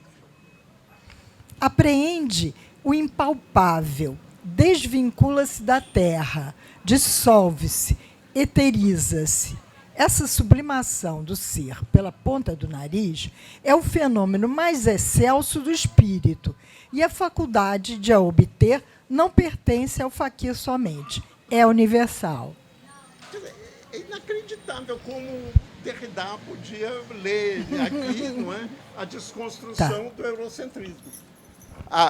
Apreende o impalpável, desvincula-se da terra, dissolve-se, eteriza-se. Essa sublimação do ser pela ponta do nariz é o fenômeno mais excelso do espírito, e a faculdade de a obter não pertence ao faquir somente, é universal. É inacreditável como Derrida podia ler aqui, não é? A desconstrução do eurocentrismo.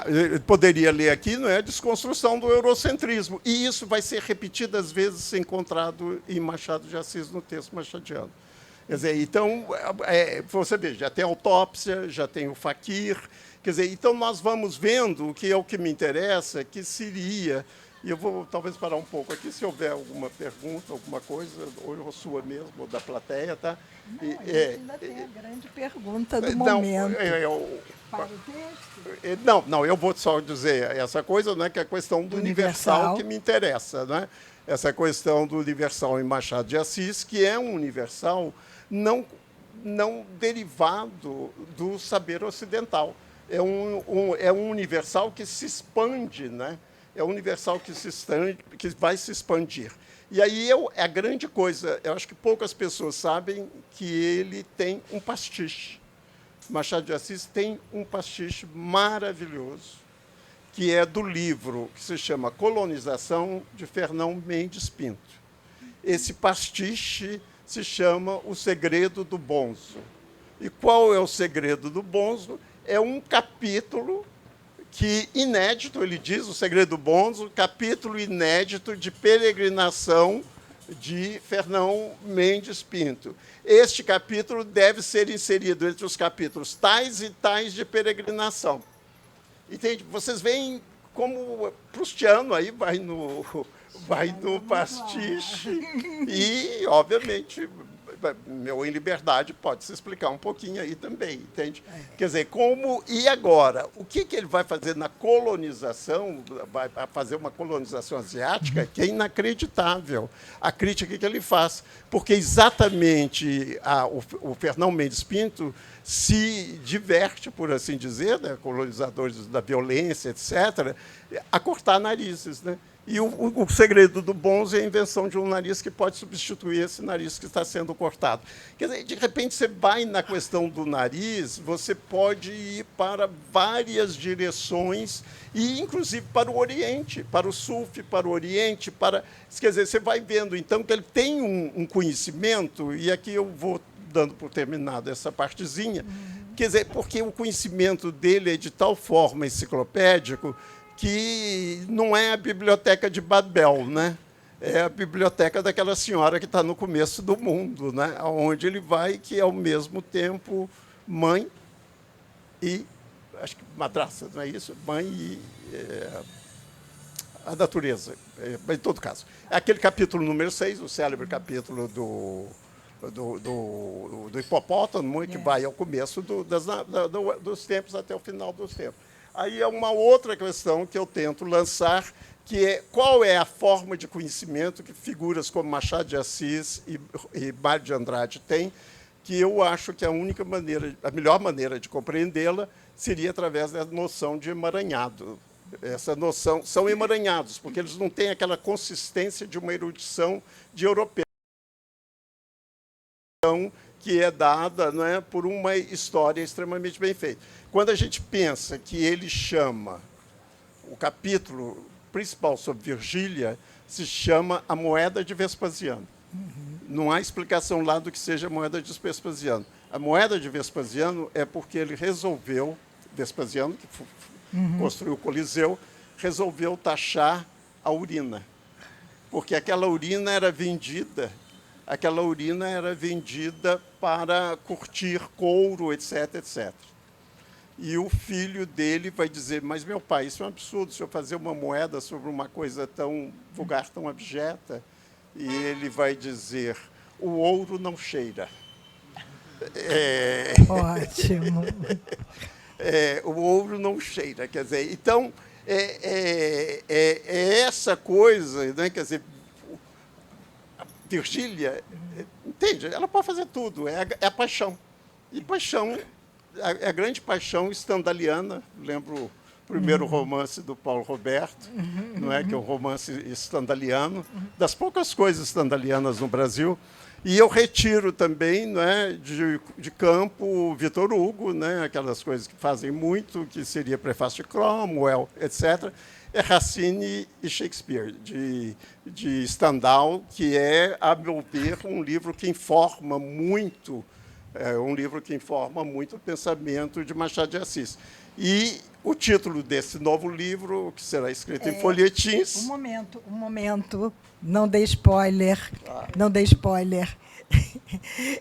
Eu poderia ler aqui, não é? A desconstrução do eurocentrismo. E isso vai ser repetidas vezes encontrado em Machado de Assis, no texto machadiano. Quer dizer, então, você vê, já tem a autópsia, já tem o faquir. Quer dizer, então nós vamos vendo, que é o que me interessa, que seria... E eu vou talvez parar um pouco aqui, se houver alguma pergunta, alguma coisa, ou sua mesmo, ou da plateia, tá? Não, ainda tem a grande pergunta do momento. Para o texto? Não, eu vou só dizer essa coisa, né, que é a questão do universal que me interessa, né? Essa questão do universal em Machado de Assis, que é um universal não derivado do saber ocidental. É um universal que se expande, né? É um universal que vai se expandir. E aí a grande coisa, eu acho que poucas pessoas sabem que ele tem um pastiche. Machado de Assis tem um pastiche maravilhoso, que é do livro que se chama Colonização, de Fernão Mendes Pinto. Esse pastiche se chama O Segredo do Bonzo. E qual é o segredo do Bonzo? É um capítulo que, inédito, ele diz, O Segredo do Bonzo, capítulo inédito de peregrinação de Fernão Mendes Pinto. Este capítulo deve ser inserido entre os capítulos tais e tais de peregrinação. Entende? Vocês veem como proustiano aí vai no pastiche e, obviamente, meu Em Liberdade pode se explicar um pouquinho aí também, entende? Quer dizer, como... E agora? O que ele vai fazer na colonização? Vai fazer uma colonização asiática que é inacreditável. A crítica que ele faz. Porque exatamente o Fernão Mendes Pinto se diverte, por assim dizer, né, colonizadores da violência, etc., a cortar narizes, né? E o segredo do Bonzo é a invenção de um nariz que pode substituir esse nariz que está sendo cortado. Quer dizer, de repente, você vai na questão do nariz, você pode ir para várias direções, e inclusive para o Oriente, para o Sufi, para o Oriente, quer dizer, você vai vendo, então, que ele tem um conhecimento, e aqui eu vou dando por terminado essa partezinha, quer dizer, porque o conhecimento dele é de tal forma enciclopédico que não é a biblioteca de Babel, né? É a biblioteca daquela senhora que está no começo do mundo, né? Onde ele vai, que é ao mesmo tempo mãe e, acho que madraça, não é isso? Mãe e a natureza, em todo caso. É aquele capítulo número 6, o célebre capítulo do hipopótamo, que vai ao começo dos tempos até o final dos tempos. Aí é uma outra questão que eu tento lançar, que é qual é a forma de conhecimento que figuras como Machado de Assis e Mário de Andrade têm, que eu acho que a melhor maneira de compreendê-la seria através da noção de emaranhado. Essa noção, são emaranhados, porque eles não têm aquela consistência de uma erudição de europeu, que é dada, não é, por uma história extremamente bem feita. Quando a gente pensa que ele chama o capítulo principal sobre Virgília, se chama A Moeda de Vespasiano. Não há explicação lá do que seja a moeda de Vespasiano. A moeda de Vespasiano é porque ele resolveu, Vespasiano, que construiu o Coliseu, resolveu taxar a urina. Porque aquela urina era vendida para curtir couro, etc, etc. E o filho dele vai dizer, mas, meu pai, isso é um absurdo, o senhor fazer uma moeda sobre uma coisa tão vulgar, tão abjeta. E ele vai dizer, o ouro não cheira. Ótimo. O ouro não cheira, quer dizer, então, é essa coisa, né, quer dizer, a Virgília, entende? Ela pode fazer tudo, é a paixão. E paixão, a grande paixão stendhaliana, lembro o primeiro romance do Paulo Roberto, não é, que é um romance stendhaliano, das poucas coisas stendhalianas no Brasil. E eu retiro também, não é, de campo Victor Hugo, né, aquelas coisas que fazem muito, que seria Prefácio de Cromwell, etc. É Racine e Shakespeare, de Stendhal, que é, a meu ver, um livro que informa muito, o pensamento de Machado de Assis. E o título desse novo livro, que será escrito em folhetins... Um momento, não dê spoiler, não dê spoiler.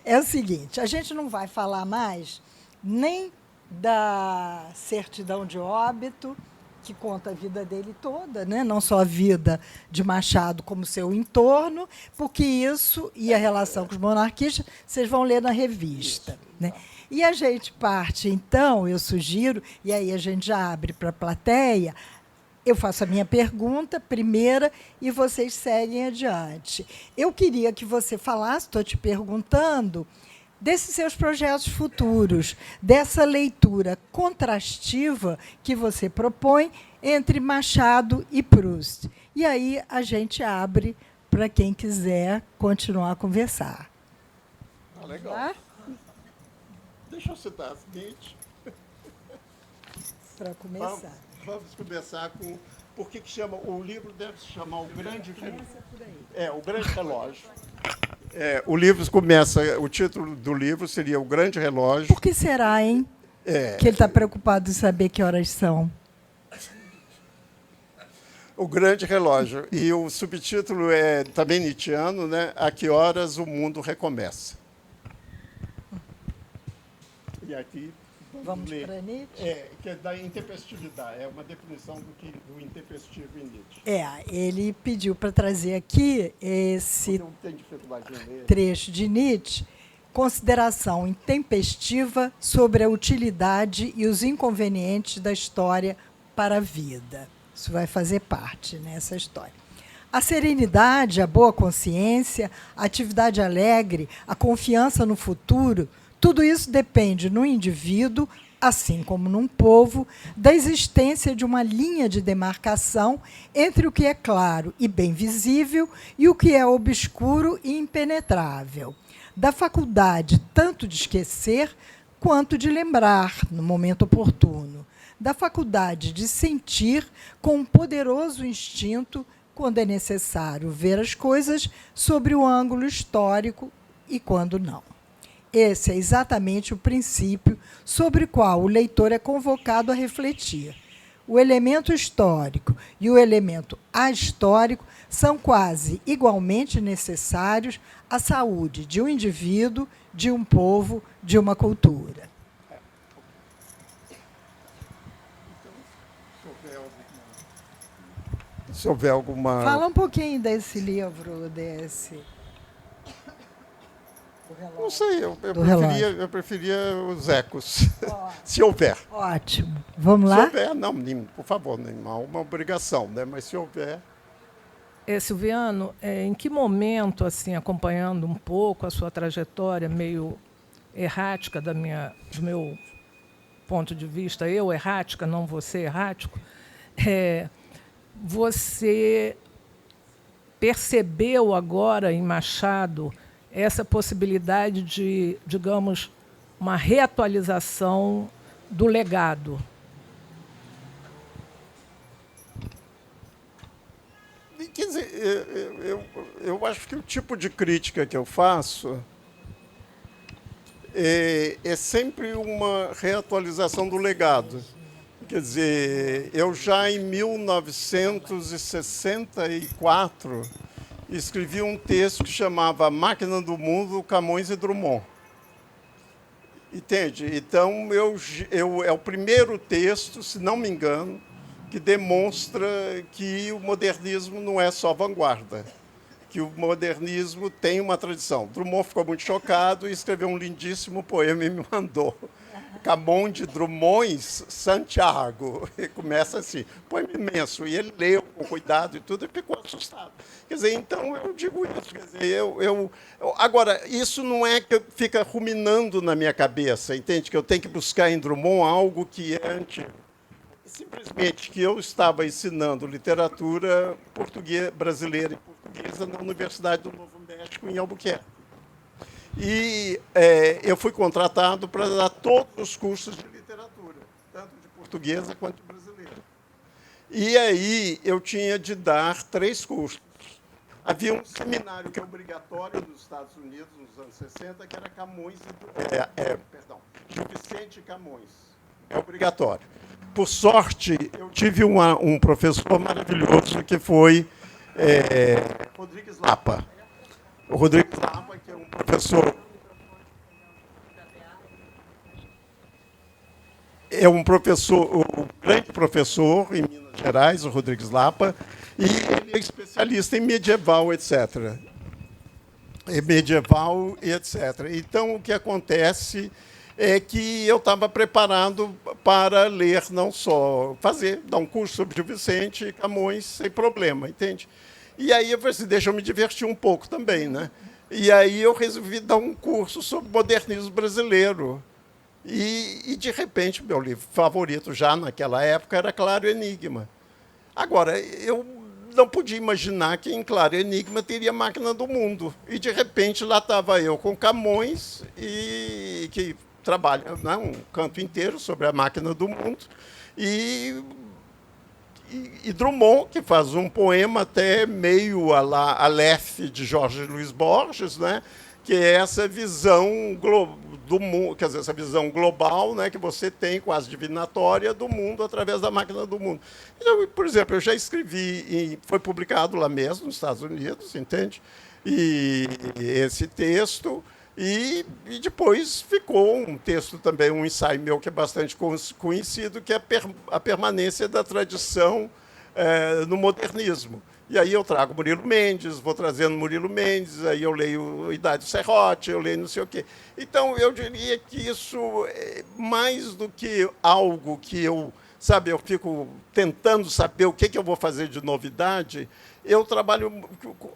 É o seguinte, a gente não vai falar mais nem da certidão de óbito, que conta a vida dele toda, né? Não só a vida de Machado, como seu entorno, porque isso e a relação com os monarquistas vocês vão ler na revista. Né? E a gente parte, então, eu sugiro, e aí a gente já abre para a plateia, eu faço a minha pergunta primeira e vocês seguem adiante. Eu queria que você falasse, estou te perguntando, desses seus projetos futuros, dessa leitura contrastiva que você propõe entre Machado e Proust. E aí a gente abre para quem quiser continuar a conversar. Legal. Tá? Deixa eu citar a seguinte. Para começar. Vamos começar com... Por que chama... O livro deve se chamar O Grande... Começa por aí. O Grande Relógio. O livro começa... O título do livro seria O Grande Relógio. Por que será, hein? Que ele está preocupado em saber que horas são. O Grande Relógio. E o subtítulo é também nietzschiano, né? A que horas o mundo recomeça. E aqui... Vamos para Nietzsche? Que é da intempestividade, é uma definição do intempestivo em Nietzsche. Ele pediu para trazer aqui esse trecho de Nietzsche, consideração intempestiva sobre a utilidade e os inconvenientes da história para a vida. Isso vai fazer parte nessa história. A serenidade, a boa consciência, a atividade alegre, a confiança no futuro, tudo isso depende no indivíduo, assim como num povo, da existência de uma linha de demarcação entre o que é claro e bem visível e o que é obscuro e impenetrável, da faculdade tanto de esquecer quanto de lembrar no momento oportuno, da faculdade de sentir com um poderoso instinto quando é necessário ver as coisas sobre o ângulo histórico e quando não. Esse é exatamente o princípio sobre o qual o leitor é convocado a refletir. O elemento histórico e o elemento ahistórico são quase igualmente necessários à saúde de um indivíduo, de um povo, de uma cultura. Se houver alguma... Fala um pouquinho desse livro, desse... Não sei, eu preferia os ecos, se houver. Ótimo. Vamos lá? Se houver, não, por favor, não há uma obrigação, né? Mas se houver... Silviano, em que momento, assim, acompanhando um pouco a sua trajetória meio errática do meu ponto de vista, eu errática, não você errático, você percebeu agora em Machado essa possibilidade de, digamos, uma reatualização do legado? Quer dizer, eu acho que o tipo de crítica que eu faço é sempre uma reatualização do legado. Quer dizer, eu já em 1964 escrevi um texto que chamava A Máquina do Mundo, Camões e Drummond. Entende? Então, é o primeiro texto, se não me engano, que demonstra que o modernismo não é só vanguarda, que o modernismo tem uma tradição. Drummond ficou muito chocado e escreveu um lindíssimo poema e me mandou. Camões de Drummond, Santiago. E começa assim, poema imenso. E ele leu com cuidado e tudo e ficou assustado. Quer dizer, então eu digo isso. Quer dizer, agora, isso não é que fica ruminando na minha cabeça, entende? Que eu tenho que buscar em Drummond algo que é antigo. Simplesmente que eu estava ensinando literatura brasileira e portuguesa na Universidade do Novo México, em Albuquerque. E eu fui contratado para dar todos os cursos de literatura, tanto de portuguesa quanto de brasileira. E aí eu tinha de dar 3 cursos. Havia um seminário que é obrigatório nos Estados Unidos, nos anos 60, que era Camões Gil Vicente e Camões. É obrigatório. Por sorte, eu tive um professor maravilhoso que foi Rodrigues Lapa. O Rodrigues Lapa, que é um professor... É um grande professor em Minas Gerais, o Rodrigues Lapa, e ele é especialista em medieval, etc. Então, o que acontece é que eu estava preparado para ler, não só dar um curso sobre Gil Vicente e Camões, sem problema, entende? E aí eu falei assim, deixa eu me divertir um pouco também, né? E aí eu resolvi dar um curso sobre modernismo brasileiro. E de repente, meu livro favorito já naquela época era Claro Enigma. Agora, eu não podia imaginar que em Claro Enigma teria Máquina do Mundo. E, de repente, lá estava eu com Camões, que trabalha, né, um canto inteiro sobre a Máquina do Mundo, e Drummond, que faz um poema até meio Aleph de Jorge Luiz Borges, né, que é essa visão do mundo, quer dizer, essa visão global, né, que você tem, quase divinatória, do mundo através da Máquina do Mundo. Então, por exemplo, eu já escrevi, foi publicado lá mesmo, nos Estados Unidos, entende? E esse texto, e depois ficou um texto também, um ensaio meu que é bastante conhecido, que é a permanência da tradição no modernismo. E aí eu trago Murilo Mendes, vou trazendo Murilo Mendes, aí eu leio Idade Serrote, eu leio não sei o quê. Então, eu diria que isso é mais do que algo que eu fico tentando saber o que eu vou fazer de novidade, eu trabalho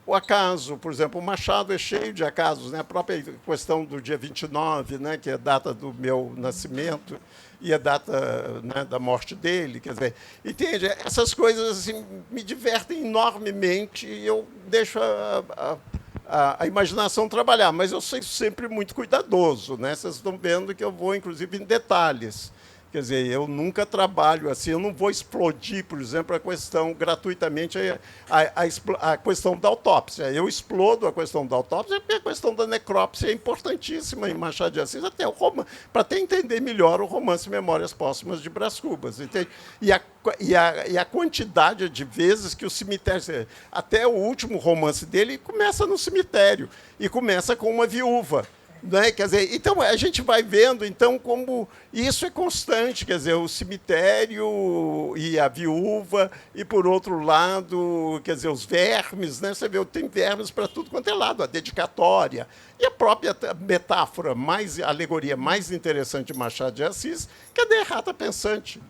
o acaso. Por exemplo, o Machado é cheio de acasos, né? A própria questão do dia 29, né? Que é a data do meu nascimento, e a data, né, da morte dele, quer dizer, entende? Essas coisas assim, me divertem enormemente e eu deixo a imaginação trabalhar, mas eu sou sempre muito cuidadoso, né? Vocês estão vendo que eu vou, inclusive, em detalhes. Quer dizer, eu nunca trabalho assim, eu não vou explodir, por exemplo, a questão gratuitamente, a questão da autópsia. Eu explodo a questão da autópsia, porque a questão da necrópsia é importantíssima em Machado de Assis, até para até entender melhor o romance Memórias Póstumas de Brás Cubas. Entende? E a quantidade de vezes que o cemitério... Até o último romance dele começa no cemitério, e começa com uma viúva. Né? Quer dizer, então a gente vai vendo então como isso é constante, quer dizer, o cemitério e a viúva, e por outro lado, quer dizer, os vermes, né? Você vê, tem vermes para tudo quanto é lado, a dedicatória e a própria metáfora, a alegoria mais interessante de Machado de Assis, que é da errata pensante.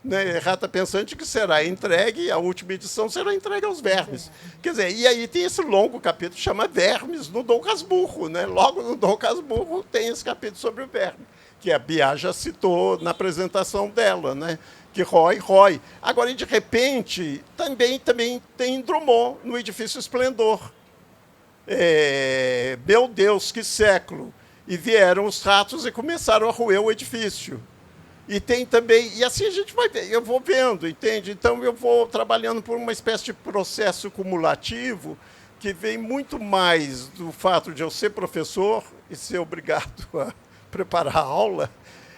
Né, errata pensante que será entregue, a última edição será entregue aos vermes. Quer dizer, e aí tem esse longo capítulo que chama Vermes, no Dom Casmurro. Né? Logo no Dom Casmurro tem esse capítulo sobre o verme, que a Bia já citou na apresentação dela, né? Que rói. Agora, de repente, também tem Drummond no Edifício Esplendor. Meu Deus, que século! E vieram os ratos e começaram a roer o edifício. E tem também... E assim a gente vai ver, eu vou vendo, entende? Então, eu vou trabalhando por uma espécie de processo cumulativo que vem muito mais do fato de eu ser professor e ser obrigado a preparar a aula,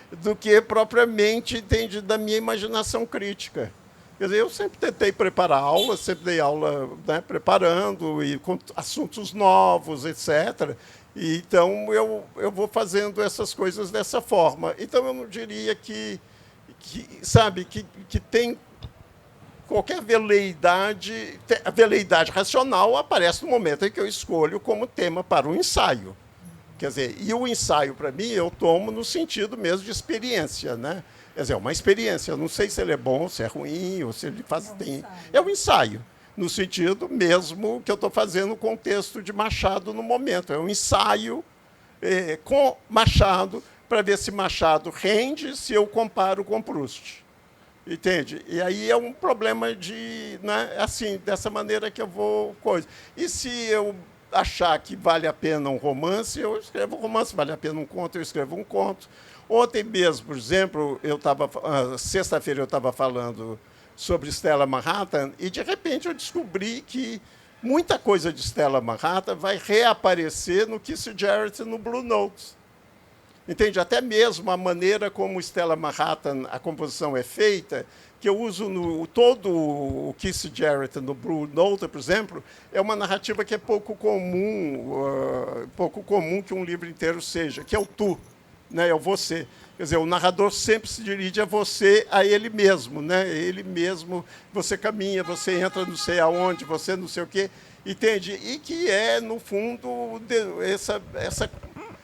do que propriamente, entende, da minha imaginação crítica. Quer dizer, eu sempre tentei preparar aula, sempre dei aula, né, preparando, e com assuntos novos, etc. E, então, eu vou fazendo essas coisas dessa forma. Então, eu não diria que tem qualquer veleidade. A veleidade racional aparece no momento em que eu escolho como tema para o ensaio. Quer dizer, e o ensaio, para mim, eu tomo no sentido mesmo de experiência, né? Quer dizer, é uma experiência. Eu não sei se ele é bom, se é ruim, ou se ele faz... É um ensaio, no sentido mesmo que eu estou fazendo no contexto de Machado no momento. É um ensaio com Machado, para ver se Machado rende, se eu comparo com Proust. Entende? E aí é um problema de... Né, assim, dessa maneira que eu vou... E se eu achar que vale a pena um romance, eu escrevo um romance, vale a pena um conto, eu escrevo um conto. Ontem mesmo, por exemplo, sexta-feira eu estava falando sobre Stella Manhattan e, de repente, eu descobri que muita coisa de Stella Manhattan vai reaparecer no Keith Jarrett no Blue Note. Entende? Até mesmo a maneira como Stella Manhattan, a composição é feita, que eu uso todo o Keith Jarrett no Blue Note, por exemplo, é uma narrativa que é pouco comum que um livro inteiro seja, que é o tu, né? É o você. Quer dizer, o narrador sempre se dirige a você, a ele mesmo, né? Ele mesmo, você caminha, você entra não sei aonde, você não sei o quê, entende? E que é, no fundo, essa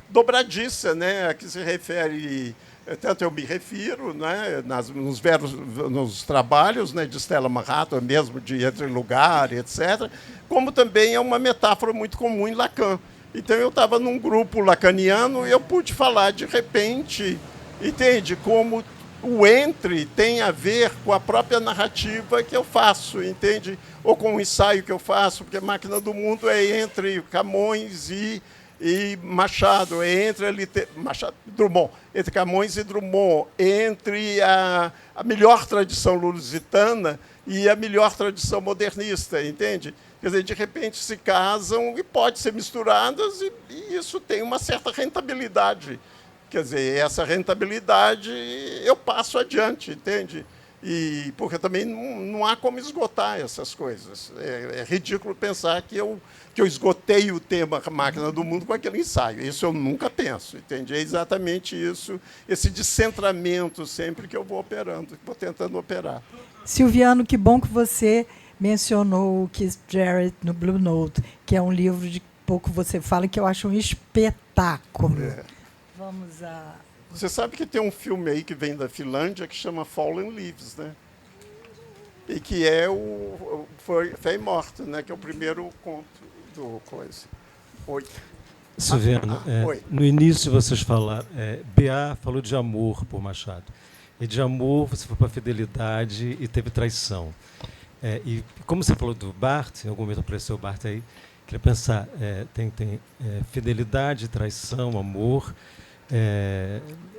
dobradiça, né, a que se refere... Tanto eu me refiro, né, nos trabalhos, né, de Stella Manhattan, mesmo de Entre Lugar, etc., como também é uma metáfora muito comum em Lacan. Então, eu estava num grupo lacaniano e eu pude falar, de repente, entende, como o entre tem a ver com a própria narrativa que eu faço, entende? Ou com o ensaio que eu faço, porque Máquina do Mundo é entre Camões e Machado, Drummond, entre Camões e Drummond, entre a melhor tradição lusitana e a melhor tradição modernista, entende? Quer dizer, de repente se casam e podem ser misturadas e isso tem uma certa rentabilidade. Quer dizer, essa rentabilidade eu passo adiante, entende? E porque também não há como esgotar essas coisas. É ridículo pensar que eu esgotei o tema Máquina do Mundo com aquele ensaio. Isso eu nunca penso, entende? É exatamente isso, esse descentramento sempre que eu vou operando, vou tentando operar. Silviano, que bom que você mencionou o Keith Jarrett no Blue Note, que é um livro de pouco você fala que eu acho um espetáculo. Vamos a... Você sabe que tem um filme aí que vem da Finlândia que chama Fallen Leaves, né? E que é o Fé e Morte, né? Que é o primeiro conto do coisa. Oi. Silviano, no início vocês falaram, B.A. falou de amor por Machado. E de amor você foi para a fidelidade e teve traição. E como você falou do Barthes, em algum momento apareceu o Barthes aí, queria pensar, tem fidelidade, traição, amor.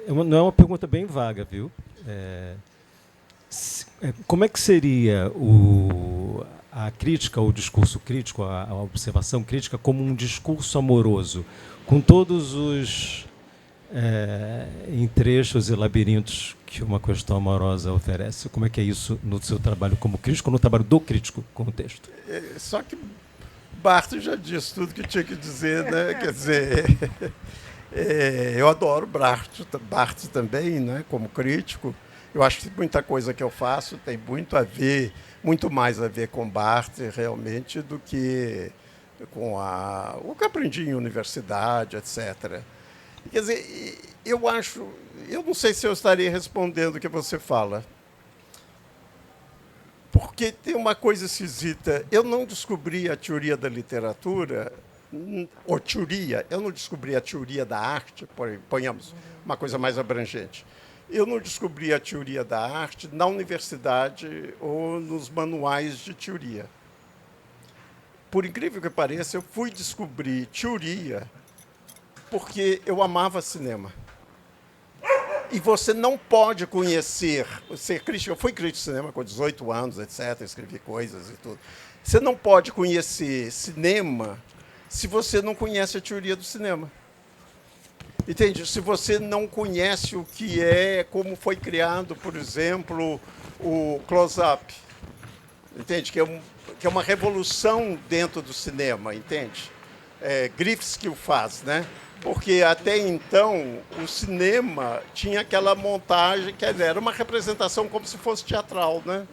Não é uma pergunta bem vaga, viu? Como é que seria a crítica, o discurso crítico, a observação crítica como um discurso amoroso, com todos os entrechos e labirintos que uma questão amorosa oferece? Como é que é isso no seu trabalho como crítico, no trabalho do crítico com o texto? Só que Barthes já disse tudo que tinha que dizer, né? Quer dizer... eu adoro Barthes também, né, como crítico. Eu acho que muita coisa que eu faço tem muito mais a ver com Barthes, realmente, do que com o que aprendi em universidade, etc. Quer dizer, eu não sei se eu estaria respondendo o que você fala, porque tem uma coisa esquisita. Eu não descobri a teoria da literatura ou teoria, eu não descobri a teoria da arte, ponhamos uma coisa mais abrangente. Eu não descobri a teoria da arte na universidade ou nos manuais de teoria. Por incrível que pareça, eu fui descobrir teoria porque eu amava cinema. E você não pode conhecer, ser crítico. Eu fui crítico de cinema com 18 anos, etc., escrevi coisas e tudo. Você não pode conhecer cinema se você não conhece a teoria do cinema. Entende? Se você não conhece o que é, como foi criado, por exemplo, o close-up. Entende? Que é uma revolução dentro do cinema, entende? Griffiths que o faz, né? Porque até então o cinema tinha aquela montagem, quer dizer, era uma representação como se fosse teatral, né?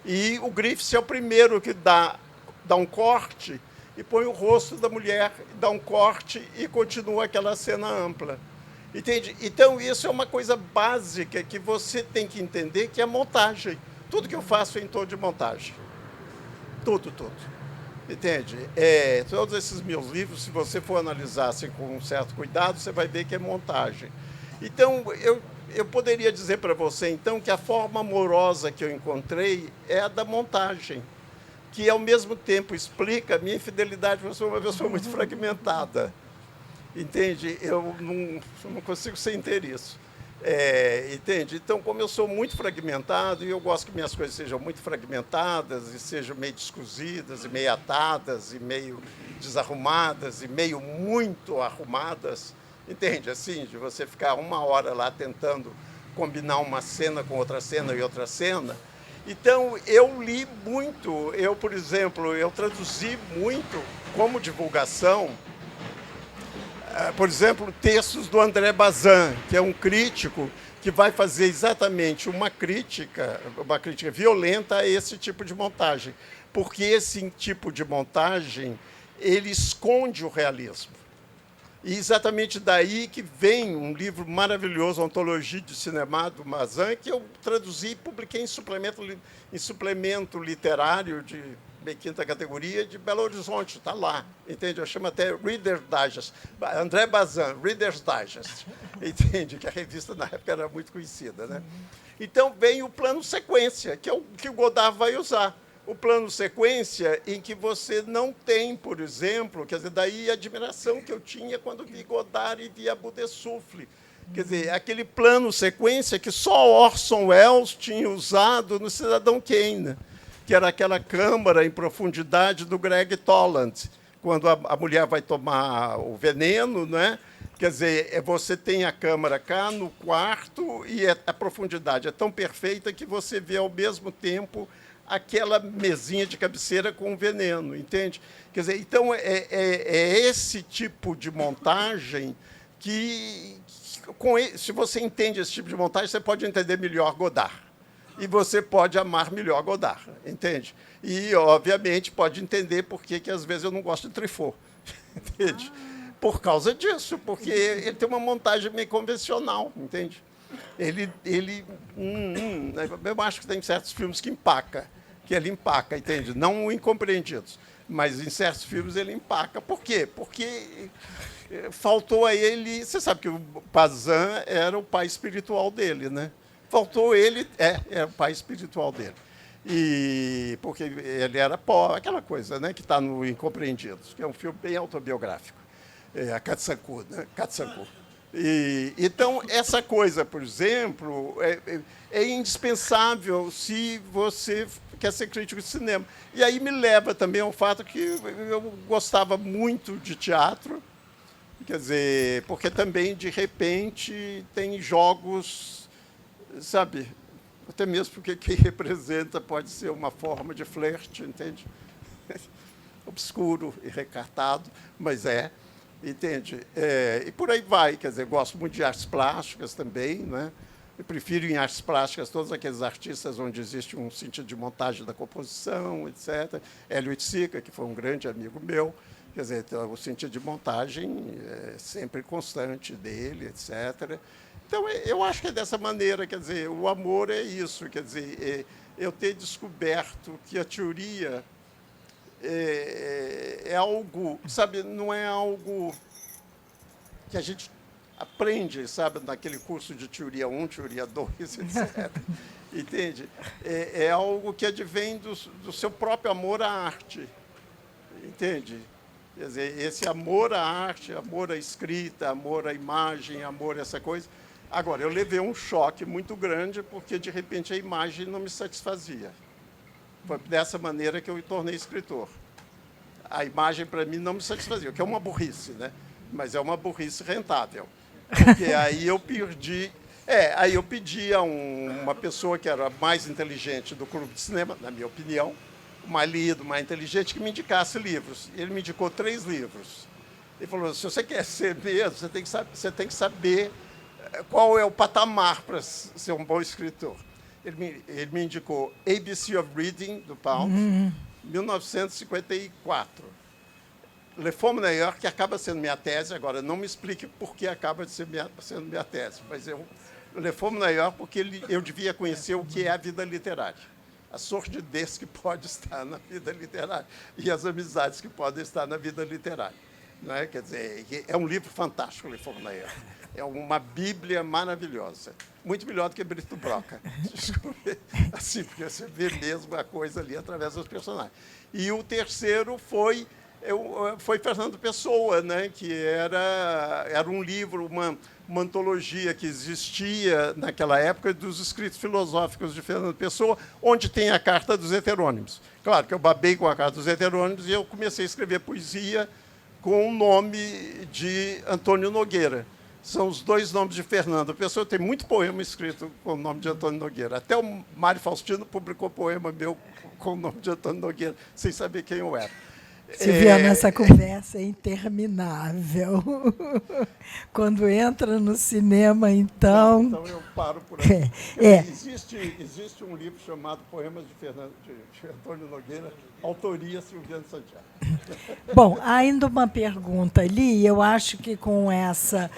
E o Griffiths é o primeiro que dá um corte e põe o rosto da mulher, dá um corte e continua aquela cena ampla. Entende? Então, isso é uma coisa básica que você tem que entender, que é montagem. Tudo que eu faço é em torno de montagem. Tudo. Entende? Todos esses meus livros, se você for analisar assim, com um certo cuidado, você vai ver que é montagem. Então, eu poderia dizer para você, então, que a forma amorosa que eu encontrei é a da montagem, que, ao mesmo tempo, explica a minha infidelidade, porque eu sou uma pessoa muito fragmentada. Entende? Eu não consigo sem ter isso. Entende? Então, como eu sou muito fragmentado, e eu gosto que minhas coisas sejam muito fragmentadas, e sejam meio descosidas, e meio atadas, e meio desarrumadas, e meio muito arrumadas, entende? Assim, de você ficar 1 hora lá tentando combinar uma cena com outra cena e outra cena. Então, eu li muito. Eu, por exemplo, eu traduzi muito como divulgação, por exemplo, textos do André Bazin, que é um crítico que vai fazer exatamente uma crítica violenta a esse tipo de montagem, porque esse tipo de montagem ele esconde o realismo. E exatamente daí que vem um livro maravilhoso, Ontologia de Cinema, do Bazin, que eu traduzi e publiquei em suplemento literário de quinta categoria de Belo Horizonte, está lá, entende? Eu chamo até Reader's Digest, André Bazin, Reader's Digest, entende? Que a revista na época era muito conhecida, né? Então vem o plano sequência, que é o que o Godard vai usar. O plano sequência em que você não tem, por exemplo, quer dizer, daí a admiração que eu tinha quando vi Godard e vi Abu de Souffle. Quer dizer, aquele plano sequência que só Orson Welles tinha usado no Cidadão Kane, que era aquela câmara em profundidade do Greg Toland, quando a mulher vai tomar o veneno, né? Quer dizer, você tem a câmara cá no quarto e a profundidade é tão perfeita que você vê ao mesmo tempo aquela mesinha de cabeceira com o veneno, entende? Quer dizer, então é esse tipo de montagem que se você entende esse tipo de montagem, você pode entender melhor Godard. E você pode amar melhor Godard, entende? E, obviamente, pode entender por que às vezes eu não gosto de Truffaut, entende? Por causa disso, porque ele tem uma montagem meio convencional, entende? Eu acho que tem certos filmes que ele empaca, entende? Não incompreendidos, mas em certos filmes ele empaca. Por quê? Porque faltou a ele... Você sabe que o Bazin era o pai espiritual dele, né? Faltou ele, é o pai espiritual dele. E porque ele era pobre, aquela coisa, né, que está no Incompreendidos, que é um filme bem autobiográfico, a Katsanku, né? Katsanku. Então, essa coisa, por exemplo, é indispensável se você quer ser crítico de cinema. E aí me leva também ao fato que eu gostava muito de teatro, quer dizer, porque também, de repente, tem jogos... Sabe, até mesmo porque quem representa pode ser uma forma de flerte, entende? Obscuro e recartado, mas entende? E por aí vai, quer dizer, gosto muito de artes plásticas também, né? Eu prefiro em artes plásticas todos aqueles artistas onde existe um sentido de montagem da composição, etc. Hélio Oiticica, que foi um grande amigo meu, quer dizer, o sentido de montagem é sempre constante dele, etc. Então, eu acho que é dessa maneira, quer dizer, o amor é isso, quer dizer, eu ter descoberto que a teoria é algo, sabe, não é algo que a gente aprende, sabe, naquele curso de teoria 1, teoria 2, etc. Entende? É algo que advém do seu próprio amor à arte. Entende? Quer dizer, esse amor à arte, amor à escrita, amor à imagem, amor a essa coisa. Agora, eu levei um choque muito grande porque, de repente, a imagem não me satisfazia. Foi dessa maneira que eu me tornei escritor. A imagem, para mim, não me satisfazia, o que é uma burrice, né? Mas é uma burrice rentável. Porque aí eu perdi... aí eu pedi a uma pessoa que era mais inteligente do clube de cinema, na minha opinião, mais lido, mais inteligente, que me indicasse livros. Ele me indicou 3 livros. Ele falou, se você quer ser mesmo, você tem que saber qual é o patamar para ser um bom escritor. Ele me indicou ABC of Reading, do Pound, 1954. Le Fommenaire, que acaba sendo minha tese, agora não me explique por que acaba sendo minha tese, mas Le Fommenaire, porque eu devia conhecer o que é a vida literária. A sordidez que pode estar na vida literária e as amizades que podem estar na vida literária. Não é? Quer dizer, é um livro fantástico, Le Fommenaire. É uma bíblia maravilhosa. Muito melhor do que Brito Broca. Desculpe. Assim, porque você vê mesmo a coisa ali através dos personagens. E o terceiro foi Fernando Pessoa, né? Que era um livro, uma antologia que existia naquela época dos escritos filosóficos de Fernando Pessoa, onde tem a Carta dos Heterônimos. Claro que eu babei com a Carta dos Heterônimos e eu comecei a escrever poesia com o nome de Antônio Nogueira. São os 2 nomes de Fernando Pessoa. Tem muito poema escrito com o nome de Antônio Nogueira. Até o Mário Faustino publicou poema meu com o nome de Antônio Nogueira, sem saber quem eu era. Silviano, essa conversa é interminável. Quando entra no cinema, então... Então eu paro por aí. Existe um livro chamado Poemas de Antônio Nogueira, autoria Silviano Santiago. Bom, ainda uma pergunta ali, eu acho que com essa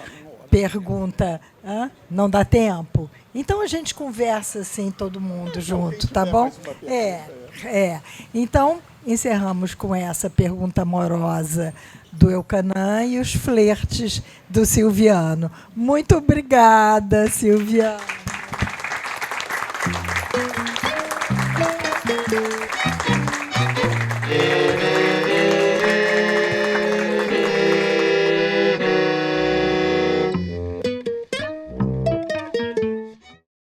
pergunta não dá tempo. Então a gente conversa assim, todo mundo junto, tá bom? Então, encerramos com essa pergunta amorosa do Eucanã e os flertes do Silviano. Muito obrigada, Silviano.